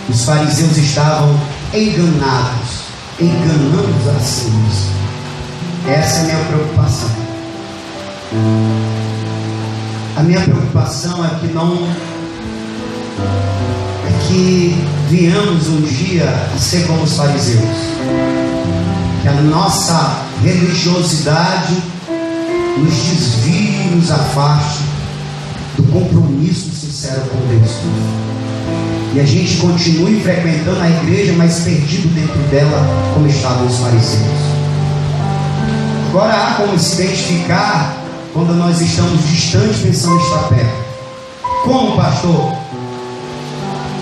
os fariseus estavam enganados, enganando a si mesmos. Essa é a minha preocupação. A minha preocupação é que venhamos um dia a ser como os fariseus, que a nossa religiosidade nos desvie, nos afaste do compromisso sincero com Deus, e a gente continue frequentando a igreja, mas perdido dentro dela, como estavam os fariseus. Agora há como se identificar quando nós estamos distantes pensando estar perto. Como, pastor?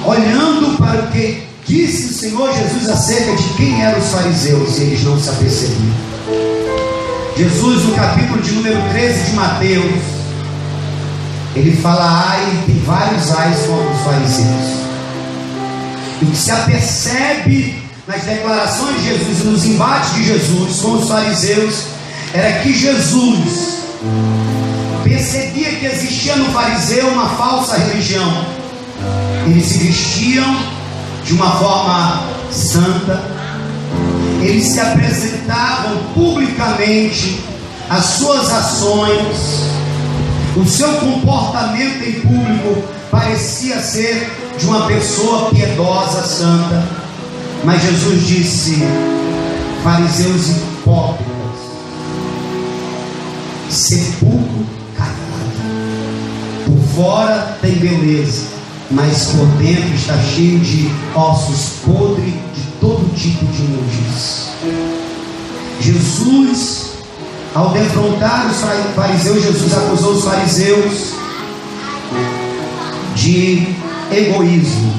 Olhando para o que disse o Senhor Jesus acerca de quem eram os fariseus, e eles não se apercebiam. Jesus, no capítulo de número 13 de Mateus, ele fala ai, tem vários ais contra os fariseus. E o que se apercebe nas declarações de Jesus e nos embates de Jesus com os fariseus era que Jesus percebia que existia no fariseu uma falsa religião. Eles se vestiam de uma forma santa, eles se apresentavam publicamente, as suas ações, o seu comportamento em público parecia ser de uma pessoa piedosa, santa. Mas Jesus disse: fariseus hipócritas, sepulcro caiado, por fora tem beleza, mas por dentro está cheio de ossos podres, de todo tipo de imundícia. Jesus, ao defrontar os fariseus, Jesus acusou os fariseus de egoísmo,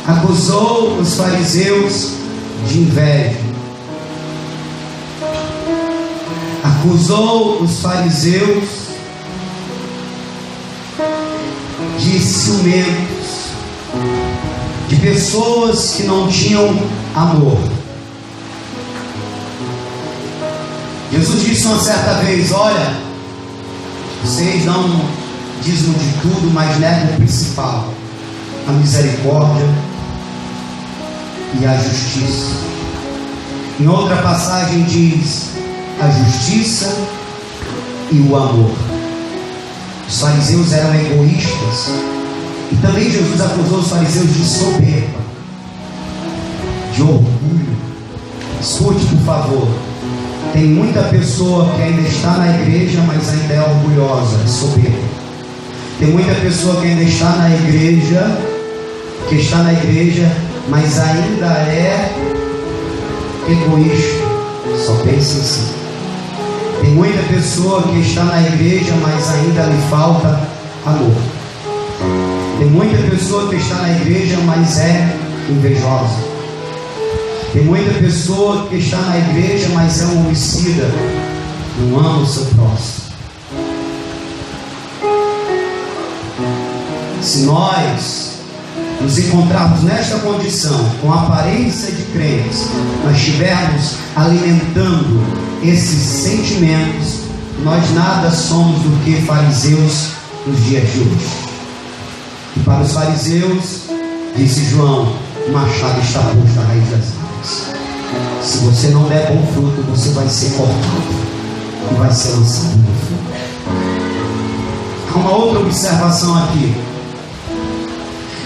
acusou os fariseus de inveja, acusou os fariseus de ciumentos, de pessoas que não tinham amor. Jesus disse uma certa vez: olha, vocês dão dízimo de tudo, mas negam o principal, a misericórdia e a justiça. Em outra passagem diz: a justiça e o amor. Os fariseus eram egoístas, e também Jesus acusou os fariseus de soberba, de orgulho. Escute, por favor. Tem muita pessoa que ainda está na igreja, mas ainda é orgulhosa, é soberba. Tem muita pessoa que ainda está na igreja, mas ainda é egoísta, só pensa em si. Tem muita pessoa que está na igreja, mas ainda lhe falta amor. Tem muita pessoa que está na igreja, mas é invejosa. Tem muita pessoa que está na igreja, mas é um homicida, não ama o seu próximo. Se nós nos encontrarmos nesta condição, com aparência de crentes, nós estivermos alimentando esses sentimentos, nós nada somos do que fariseus nos dias de hoje. E para os fariseus, disse João, o machado está posto à raiz das árvores. Se você não der bom fruto, você vai ser cortado e vai ser lançado no fogo. Há uma outra observação aqui.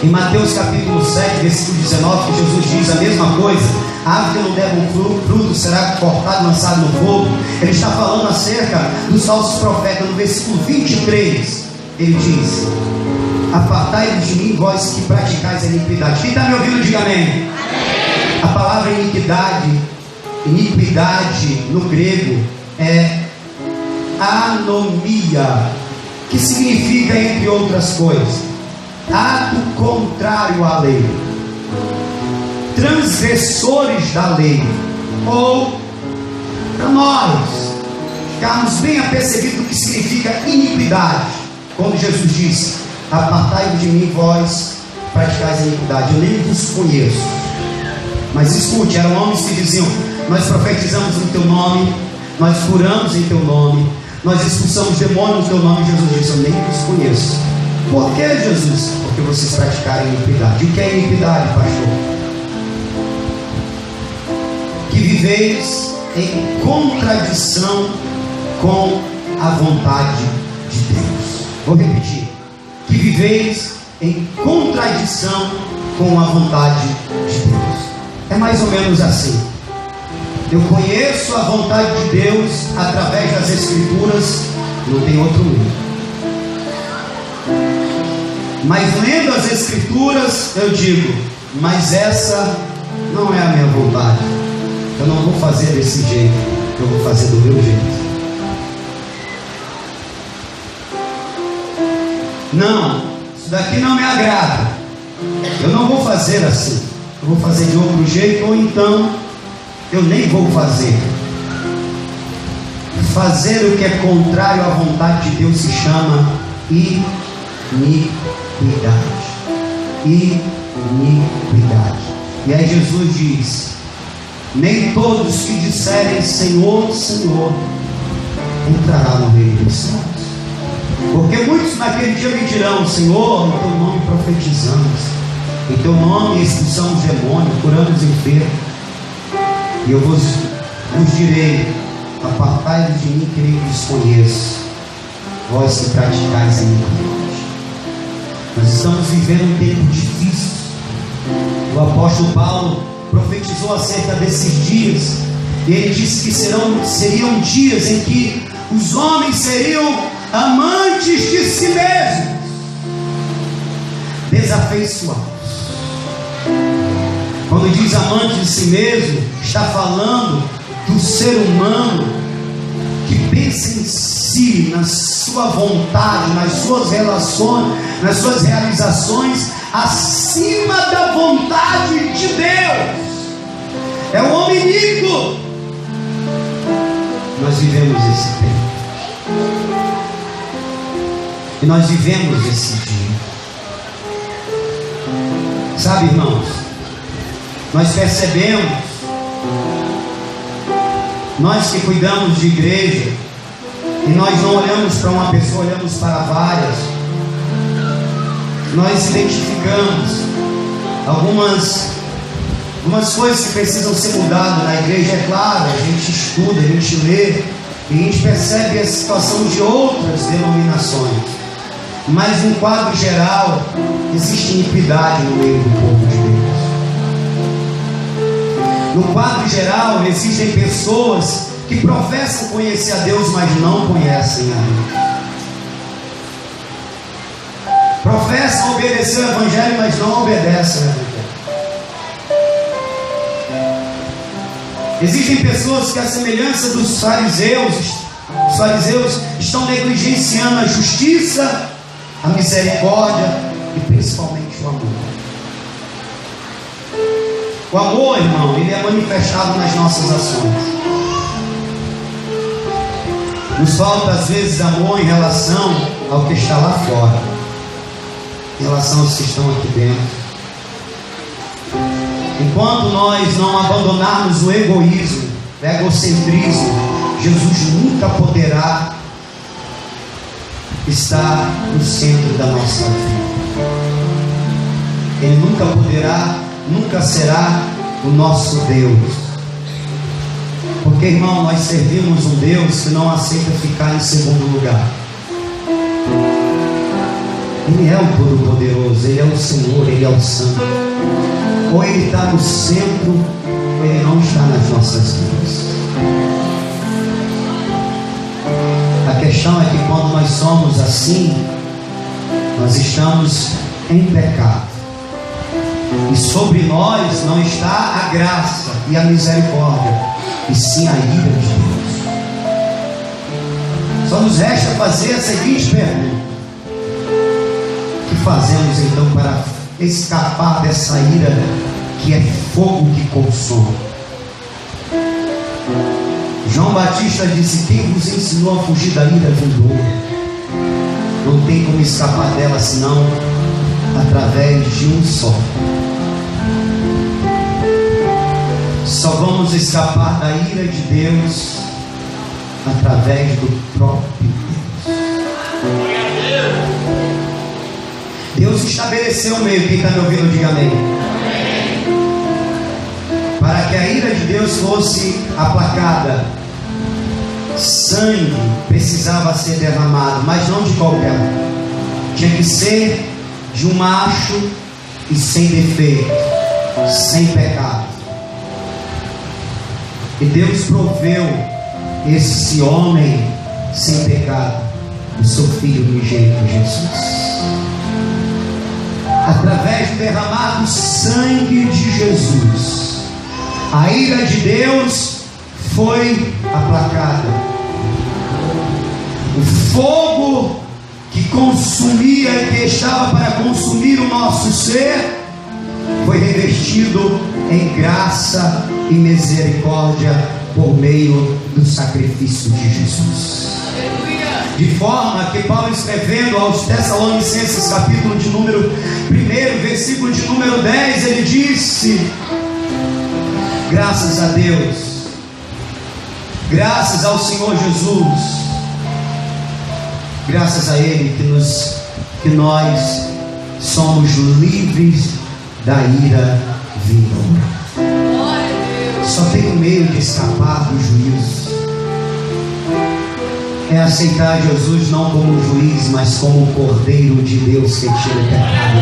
Em Mateus capítulo 7, versículo 19, que Jesus diz a mesma coisa: a árvore que não der bom fruto será cortada e lançada no fogo. Ele está falando acerca dos falsos profetas. No versículo 23, ele diz: apartai-vos de mim, vós que praticais a iniquidade. Quem está me ouvindo, diga amém. Amém. A palavra iniquidade no grego é anomia, que significa, entre outras coisas, ato contrário à lei, transgressores da lei, ou, para nós ficarmos bem apercebidos do que significa iniquidade, quando Jesus disse: apartai-vos de mim, vós praticais a iniquidade, eu nem vos conheço. Mas escute, eram homens que diziam: nós profetizamos em teu nome, nós curamos em teu nome, nós expulsamos demônios em teu nome. Jesus disse: eu nem vos conheço. Por que, Jesus? Porque vocês praticarem iniquidade. E o que é iniquidade, pastor? Que viveis em contradição com a vontade de Deus. Vou repetir: que viveis em contradição com a vontade de Deus. É mais ou menos assim: eu conheço a vontade de Deus através das Escrituras, não tem outro meio. Mas lendo as Escrituras, eu digo: mas essa não é a minha vontade. Eu não vou fazer desse jeito, eu vou fazer do meu jeito. Não, isso daqui não me agrada. Eu não vou fazer assim. Eu vou fazer de outro jeito, ou então eu nem vou fazer. Fazer o que é contrário à vontade de Deus se chama iniquidade. Iniquidade. E aí Jesus diz: nem todos que disserem Senhor, Senhor entrará no reino dos céus. Porque muitos naquele dia me dirão: Senhor, em teu nome profetizamos, em teu nome expulsamos demônios, curamos enfermos. E eu vos direi: apartai-vos de mim, que nem vos conheço, vós que praticais a iniquidade. Nós estamos vivendo um tempo difícil. O apóstolo Paulo profetizou acerca desses dias, e ele disse que seriam dias em que os homens seriam amantes de si mesmos, desafeiçoados. Quando diz amante de si mesmo, está falando do ser humano que pensa em si, na sua vontade, nas suas relações, nas suas realizações, acima da vontade de Deus. É o homem iníquo. Nós vivemos esse tempo. E nós vivemos esse dia. Sabe, irmãos, nós percebemos, nós que cuidamos de igreja, e nós não olhamos para uma pessoa, olhamos para várias. Nós identificamos algumas coisas que precisam ser mudadas na igreja. É claro, a gente estuda, a gente lê, e a gente percebe a situação de outras denominações. Mas no quadro geral, existe iniquidade no meio do povo de Deus. No quadro geral, existem pessoas que professam conhecer a Deus, mas não conhecem a Deus. Professam obedecer o Evangelho, mas não obedecem o Evangelho. Existem pessoas que, à semelhança dos fariseus, os fariseus estão negligenciando a justiça, a misericórdia e principalmente o amor. O amor, irmão, ele é manifestado nas nossas ações. Nos falta às vezes amor em relação ao que está lá fora, em relação aos que estão aqui dentro. Enquanto nós não abandonarmos o egoísmo, o egocentrismo, Jesus nunca poderá estar no centro da nossa vida. Ele nunca poderá, nunca será o nosso Deus. Porque, irmão, nós servimos um Deus que não aceita ficar em segundo lugar. Ele é o Todo-Poderoso, Ele é o Senhor, Ele é o Santo. Ou Ele está no centro, ou Ele não está nas nossas vidas. A questão é que quando nós somos assim, nós estamos em pecado. E sobre nós não está a graça e a misericórdia, e sim a ira de Deus. Só nos resta fazer a seguinte pergunta: o que fazemos então para escapar dessa ira que é fogo que consome? João Batista disse: quem vos ensinou a fugir da ira vindoura? Não tem como escapar dela senão através de um só. Só vamos escapar da ira de Deus através do próprio Deus. Deus estabeleceu um meio. Quem está me ouvindo, diga amém. Para que a ira de Deus fosse aplacada, sangue precisava ser derramado, mas não de qualquer um. Tinha que ser de um macho e sem defeito, sem pecado. E Deus proveu esse homem sem pecado, o seu Filho unigênito Jesus. Através do derramado sangue de Jesus, a ira de Deus foi aplacada. O fogo que consumia, que estava para consumir o nosso ser, foi revestido em graça e misericórdia por meio do sacrifício de Jesus. De forma que Paulo, escrevendo aos Tessalonicenses, capítulo de número 1, versículo de número 10, ele disse: graças a Deus, graças ao Senhor Jesus, graças a Ele que nós somos livres da ira vindoura. Só tem um meio de escapar do juízo: é aceitar Jesus não como juiz, mas como o Cordeiro de Deus que tira o pecado do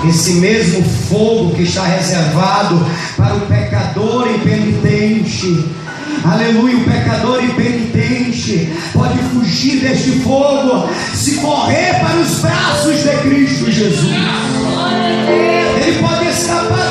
mundo. Esse mesmo fogo que está reservado para o pecador impenitente, aleluia, o pecador impenitente pode fugir deste fogo se correr para os braços de Cristo Jesus. Ele pode escapar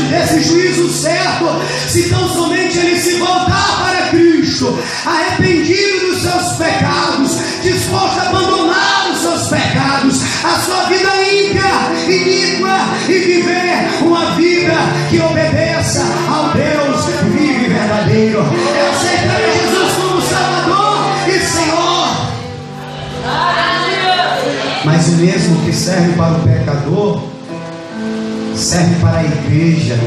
desse juízo certo se tão somente ele se voltar para Cristo, arrependido dos seus pecados, disposto a abandonar os seus pecados, a sua vida ímpia, iníqua, e viver uma vida que obedeça ao Deus vivo e verdadeiro. É aceitar Jesus como Salvador e Senhor. Mas o mesmo que serve para o pecador serve para a igreja,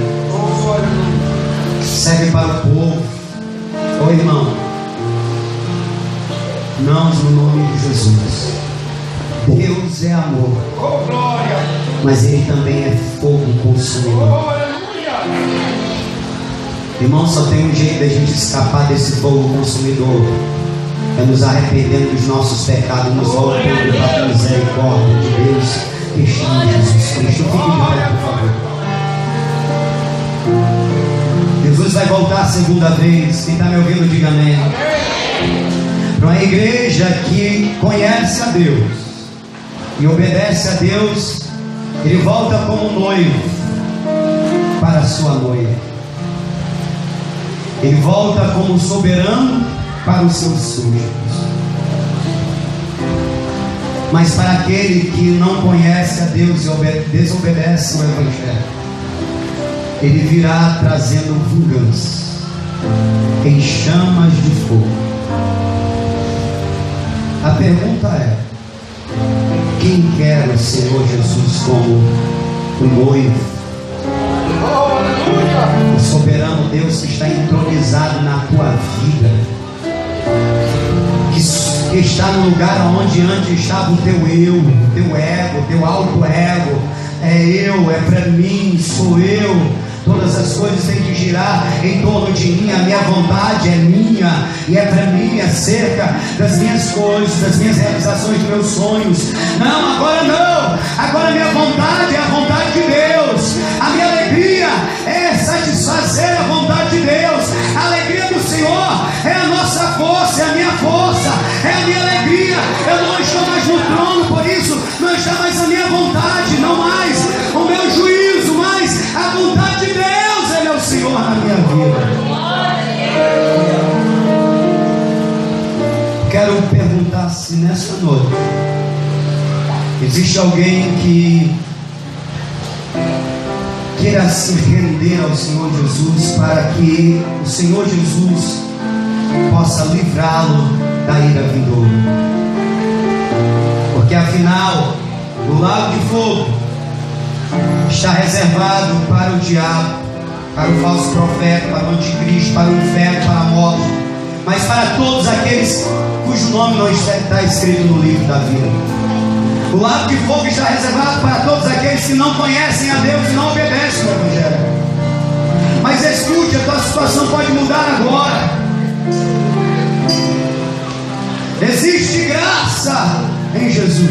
serve para o povo. Ô irmão, irmãos, no nome de Jesus, Deus é amor, mas Ele também é fogo consumidor. Irmão, só tem um jeito da gente escapar desse fogo consumidor: é nos arrependendo dos nossos pecados, nos voltando para a misericórdia de Deus que está em Jesus Cristo. Fique de pé, por favor. Jesus vai voltar a segunda vez. Quem está me ouvindo, diga amém. Para uma igreja que conhece a Deus e obedece a Deus, Ele volta como noivo para a sua noiva. Ele volta como soberano para os seus súditos. Mas para aquele que não conhece a Deus e desobedece o Evangelho, Ele virá trazendo vingança em chamas de fogo. A pergunta é: quem quer o Senhor Jesus como o noivo? O soberano Deus que está entronizado na tua vida, que está no lugar onde antes estava o teu eu, o teu ego, o teu alto ego. É eu, é para mim, sou eu. Todas as coisas têm que girar em torno de mim. A minha vontade é minha e é para mim, acerca das minhas coisas, das minhas realizações, dos meus sonhos. Não, agora não. Agora minha vontade é a vontade de Deus. A minha alegria é satisfazer a vontade de Deus. A alegria do Senhor é a nossa força, é a minha força, é a minha alegria. Eu não estou mais no trono, por isso não está mais a minha vontade, não mais o meu juízo, mas a vontade de Deus. Ele é o Senhor na minha vida. noite existe alguém que queira se render ao Senhor Jesus, para que o Senhor Jesus possa livrá-lo da ira vindoura, porque afinal o lago de fogo está reservado para o diabo, para o falso profeta, para o anticristo, para o inferno, para a morte, mas para todos aqueles cujo nome não está escrito no livro da vida. O lago de fogo está reservado para todos aqueles que não conhecem a Deus e não obedecem ao Evangelho. Mas escute, a tua situação pode mudar agora. Existe graça em Jesus,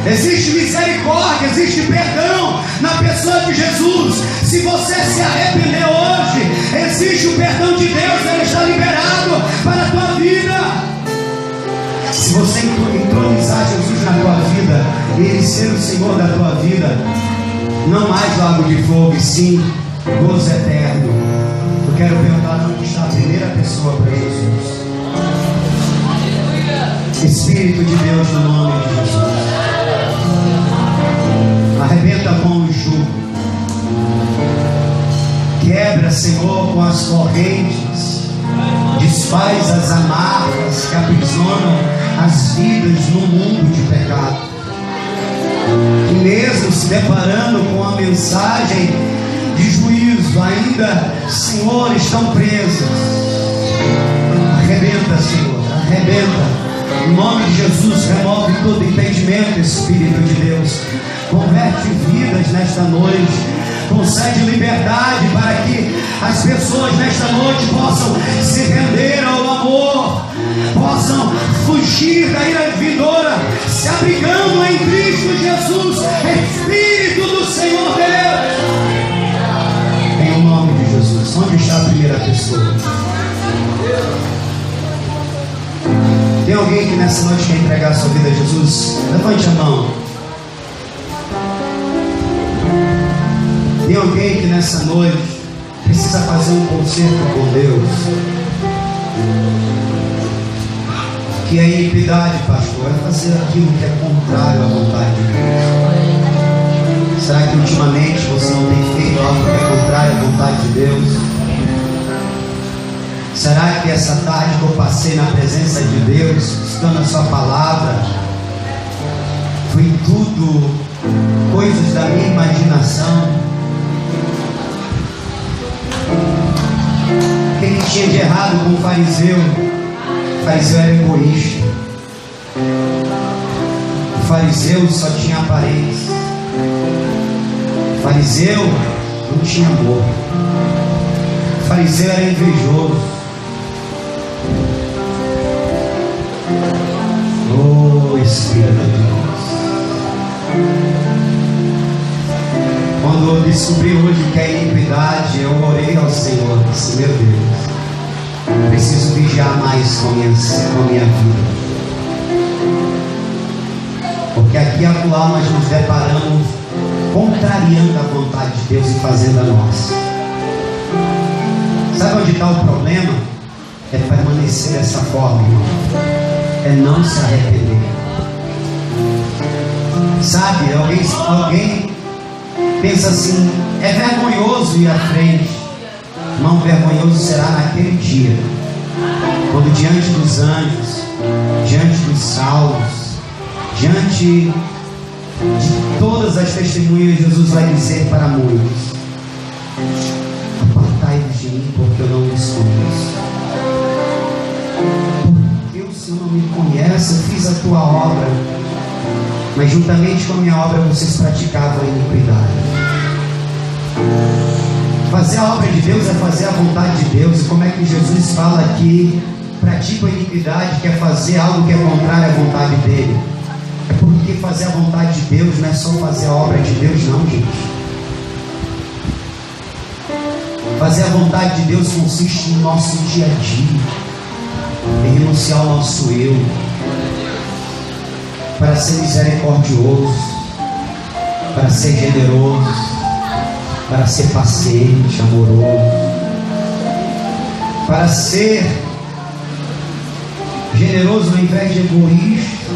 existe misericórdia, existe perdão na pessoa de Jesus. Se você se arrepender hoje, existe o perdão de Deus, ele está liberado para a tua vida. Se você entronizar Jesus na tua vida, ele ser o Senhor da tua vida, não mais lago de fogo, e sim gozo eterno. Eu quero perguntar onde está a primeira pessoa para Jesus. Espírito de Deus, no nome de Jesus, arrebenta com o jugo, quebra, Senhor, com as correntes, desfaz as amarras que aprisionam as vidas no mundo de pecado, que mesmo se deparando com a mensagem de juízo, ainda, Senhor, estão presas. Arrebenta, Senhor, arrebenta. Em nome de Jesus, remove todo entendimento, Espírito de Deus. Converte vidas nesta noite. Concede liberdade para que as pessoas nesta noite possam se render ao amor, possam fugir da ira vindoura, se abrigando em Cristo Jesus, Espírito do Senhor Deus. Em nome de Jesus. Onde está a primeira pessoa? Tem alguém que nessa noite quer entregar a sua vida a Jesus? Levante a mão. Tem alguém que nessa noite precisa fazer um concerto com Deus? Que é iniquidade, pastor, é fazer aquilo que é contrário à vontade de Deus. Será que ultimamente você não tem feito algo que é contrário à vontade de Deus? Será que essa tarde que eu passei na presença de Deus, estudando a sua palavra, foi tudo coisas da minha imaginação? O que tinha de errado com o fariseu? O fariseu era egoísta. O fariseu só tinha aparência. O fariseu não tinha amor. O fariseu era invejoso. Oh, Espírito de Deus. Quando eu descobri hoje que é iniquidade, eu orei ao Senhor, disse: meu Deus, preciso vigiar mais com minha vida, porque aqui e acolá nós nos deparamos contrariando a vontade de Deus e fazendo a nossa. Sabe onde está o problema? É permanecer dessa forma, irmão. É não se arrepender. Sabe, alguém pensa assim: é vergonhoso ir à frente. Não, vergonhoso será naquele dia, quando diante dos anjos, diante dos salvos, diante de todas as testemunhas, Jesus vai dizer para muitos: apartai-vos de mim, porque eu não vos conheço. Porque o Senhor não me conhece, eu fiz a tua obra, mas juntamente com a minha obra vocês praticavam a iniquidade. Fazer a obra de Deus é fazer a vontade de Deus. E como é que Jesus fala que pratica a iniquidade, quer fazer algo que é contrário à vontade dele? É porque fazer a vontade de Deus não é só fazer a obra de Deus, não, gente. Fazer a vontade de Deus consiste no nosso dia a dia, em renunciar ao nosso eu, para ser misericordioso, para ser generoso, para ser paciente, amoroso, para ser generoso ao invés de egoísta,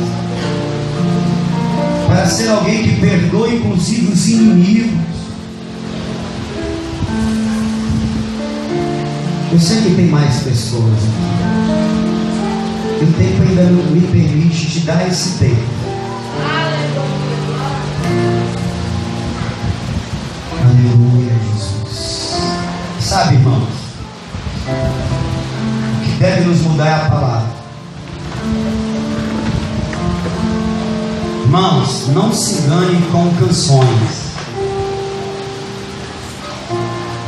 para ser alguém que perdoa inclusive os inimigos. Eu sei que tem mais pessoas aqui. E o tempo ainda não me permite te dar esse tempo. Aleluia, Jesus. Sabe, irmãos, o que deve nos mudar é a palavra. Irmãos, não se engane com canções.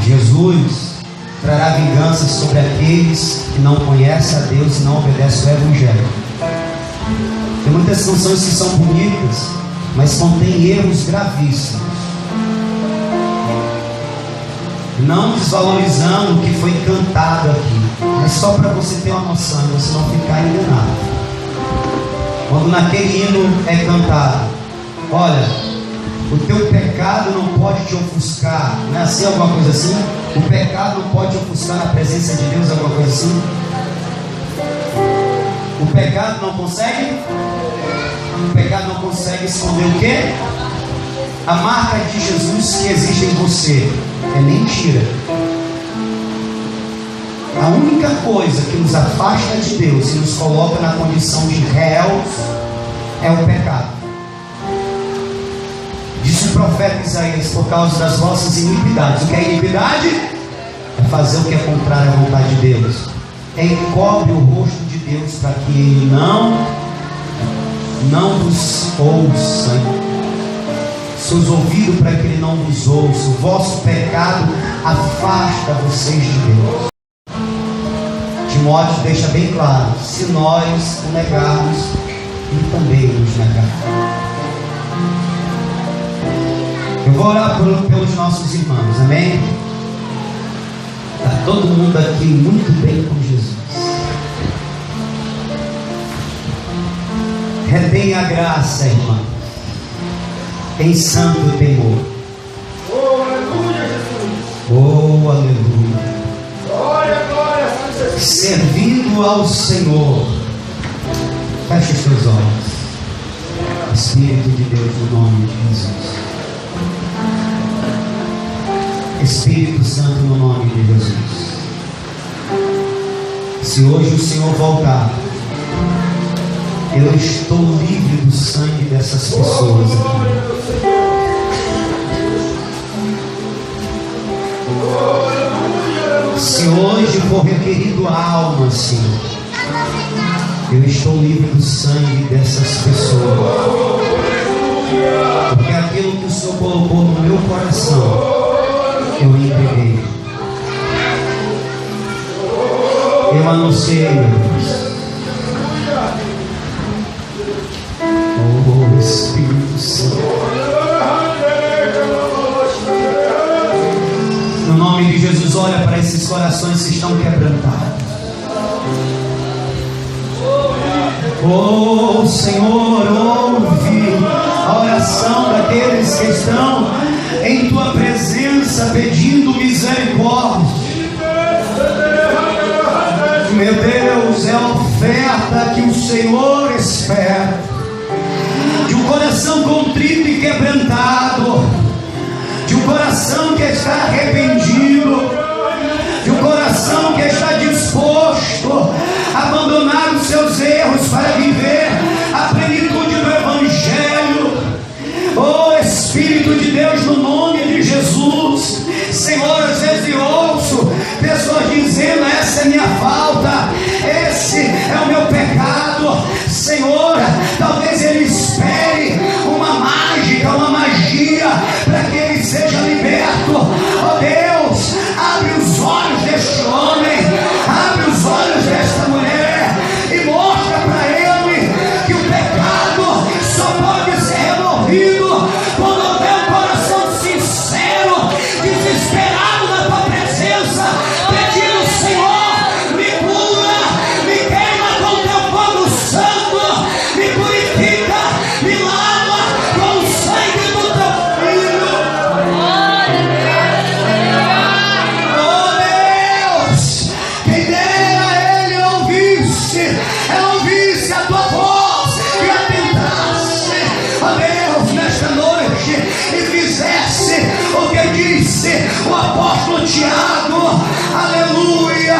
Jesus trará vingança sobre aqueles que não conhecem a Deus e não obedecem o Evangelho. Tem muitas canções que são bonitas, mas contêm erros gravíssimos. Não desvalorizando o que foi cantado aqui, mas só para você ter uma noção e você não ficar enganado. Quando naquele hino é cantado, olha, o teu pecado não pode te ofuscar, não é assim, alguma coisa assim? O pecado não pode te ofuscar na presença de Deus, alguma coisa assim? O pecado não consegue? O pecado não consegue esconder o quê? A marca de Jesus que existe em você. É mentira. A única coisa que nos afasta de Deus e nos coloca na condição de réus é o pecado. Disse o profeta Isaías: por causa das vossas iniquidades. O que é iniquidade? É fazer o que é contrário à vontade de Deus. É encobre o rosto de Deus para que Ele não vos ouça. Seus ouvidos para que Ele não vos ouça. O vosso pecado afasta vocês de Deus. Timóteo deixa bem claro: se nós o negarmos, Ele também nos negará. Eu vou orar pelos nossos irmãos, amém? Está todo mundo aqui muito bem com Jesus. Retém a graça, irmão, em santo temor. Oh, aleluia, Jesus. Oh, aleluia. Glória, glória, Santo Jesus. Servindo ao Senhor. Feche os teus olhos. Espírito de Deus, no nome de Jesus. Espírito Santo, no nome de Jesus. Se hoje o Senhor voltar, eu estou livre do sangue dessas pessoas aqui. Se hoje for requerido a alma, Senhor, eu estou livre do sangue dessas pessoas. Porque aquilo que o Senhor colocou no meu coração, eu entreguei. Eu anunciei, meu Deus. Oh, Espírito Santo. No nome de Jesus, olha para esses corações que estão quebrantados. Oh, Senhor, ouve a oração daqueles que estão em Tua presença pedindo misericórdia. Meu Deus, é a oferta que o Senhor espera, de um coração contrito e quebrantado, de um coração que está arrependido, de um coração que está disposto a abandonar os seus erros para viver a plenitude do Evangelho. Oh, Espírito de Deus, no nome de Jesus. Senhor, às vezes eu ouço pessoas dizendo: essa é minha falta, esse é o meu pecado. Senhor, talvez ele espere uma mágica, uma magia, para que ele seja liberto. Oh Deus, abre os olhos deste homem, abre os olhos desta mulher e mostra para ele que o pecado só pode ser removido quando houver um coração sincero Deus nesta noite e fizesse o que disse o apóstolo Tiago, aleluia: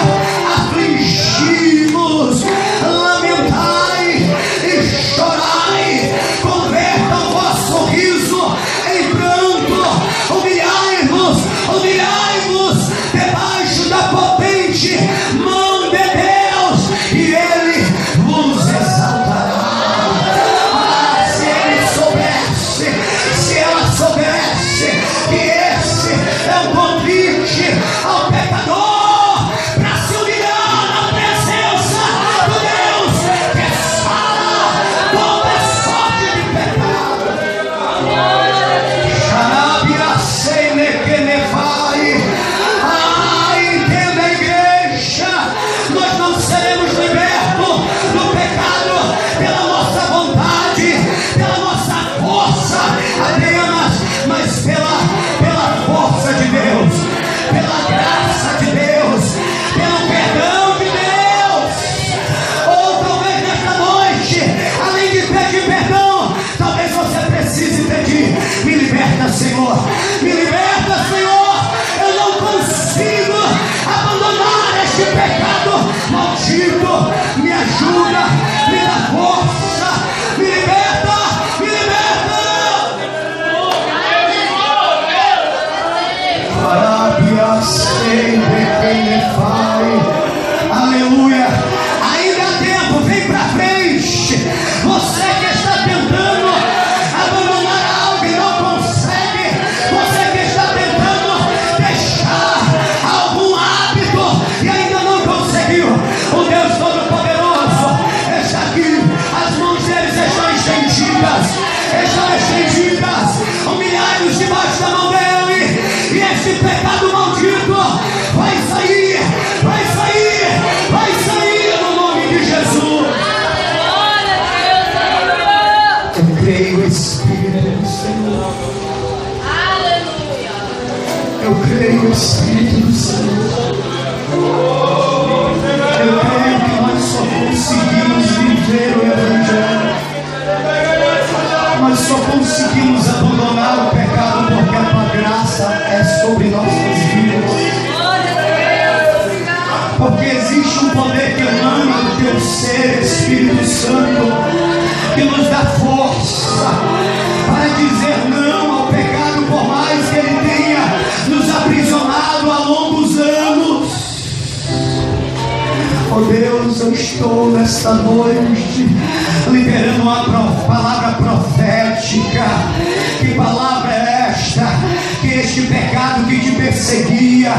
afligimos, lamentai e chorai, convertam o vosso riso em pranto, humilhai-vos debaixo da potente mão de Deus, e Ele vos exaltará. Se ela soubesse que esse é um convite ao pecador para se humilhar na presença do Deus que sara toda sorte de pecado. Entenda, igreja, nós não seremos libertos do pecado pela nossa vontade, pela nossa força apenas, mas pela força de Deus, pela graça de Deus, pelo perdão de Deus. Ou talvez nesta noite, além de pedir perdão, talvez você precise pedir: me liberta, Senhor, me liberta, Senhor, eu não consigo abandonar este pecado maldito, me ajuda, me dá força, me liberta, me liberta. Aleluia, ainda há tempo, vem pra frente. Você que está tentando abandonar algo e não consegue, você que está tentando deixar algum hábito e ainda não conseguiu, o Deus Todo-Poderoso está aqui, as mãos deles estão estendidas, humilhai-vos debaixo da mão dele, e este pecado maldito vai sair no nome de Jesus. Eu creio, Espírito do Senhor. Aleluia. Eu creio, Espírito do Senhor. Eu creio que nós só conseguimos viver o Evangelho, nós só conseguimos abandonar o pecado porque a tua graça é sobre nossas vidas, porque existe um poder que emana do teu ser, Espírito Santo, que nos dá força para dizer não ao pecado, por mais que ele tenha nos aprisionado há longos anos. Oh Deus, eu estou nesta noite liberando uma palavra profética. Que palavra é esta? Que este pecado que te perseguia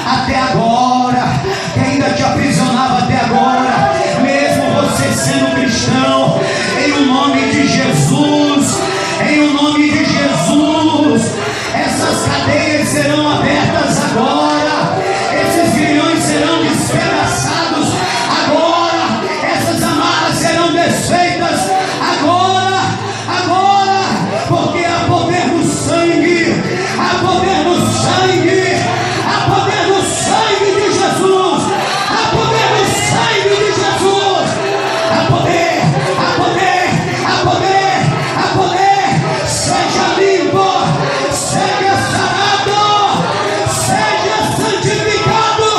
até agora, que ainda te aprisionava até agora, mesmo você sendo cristão, em o nome de Jesus, essas cadeias serão abertas agora, esses grilhões serão despedaçados agora, essas amarras serão desfeitas agora, porque há poder no sangue, há poder no sangue de Jesus, há poder no sangue de Jesus, há poder, seja limpo, seja sarado, seja santificado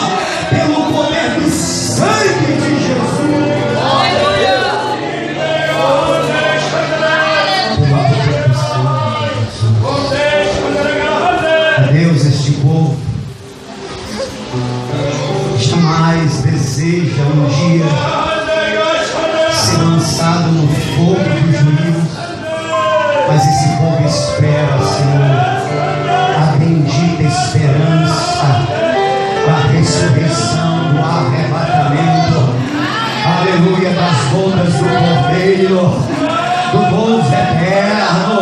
pelo poder do sangue de Jesus. Aleluia. Deus, este povo jamais deseja um dia ser lançado no fogo do juízo, mas esse povo espera, Senhor, a bendita esperança da ressurreição, do arrebatamento, aleluia, das bodas do Cordeiro, do gozo eterno.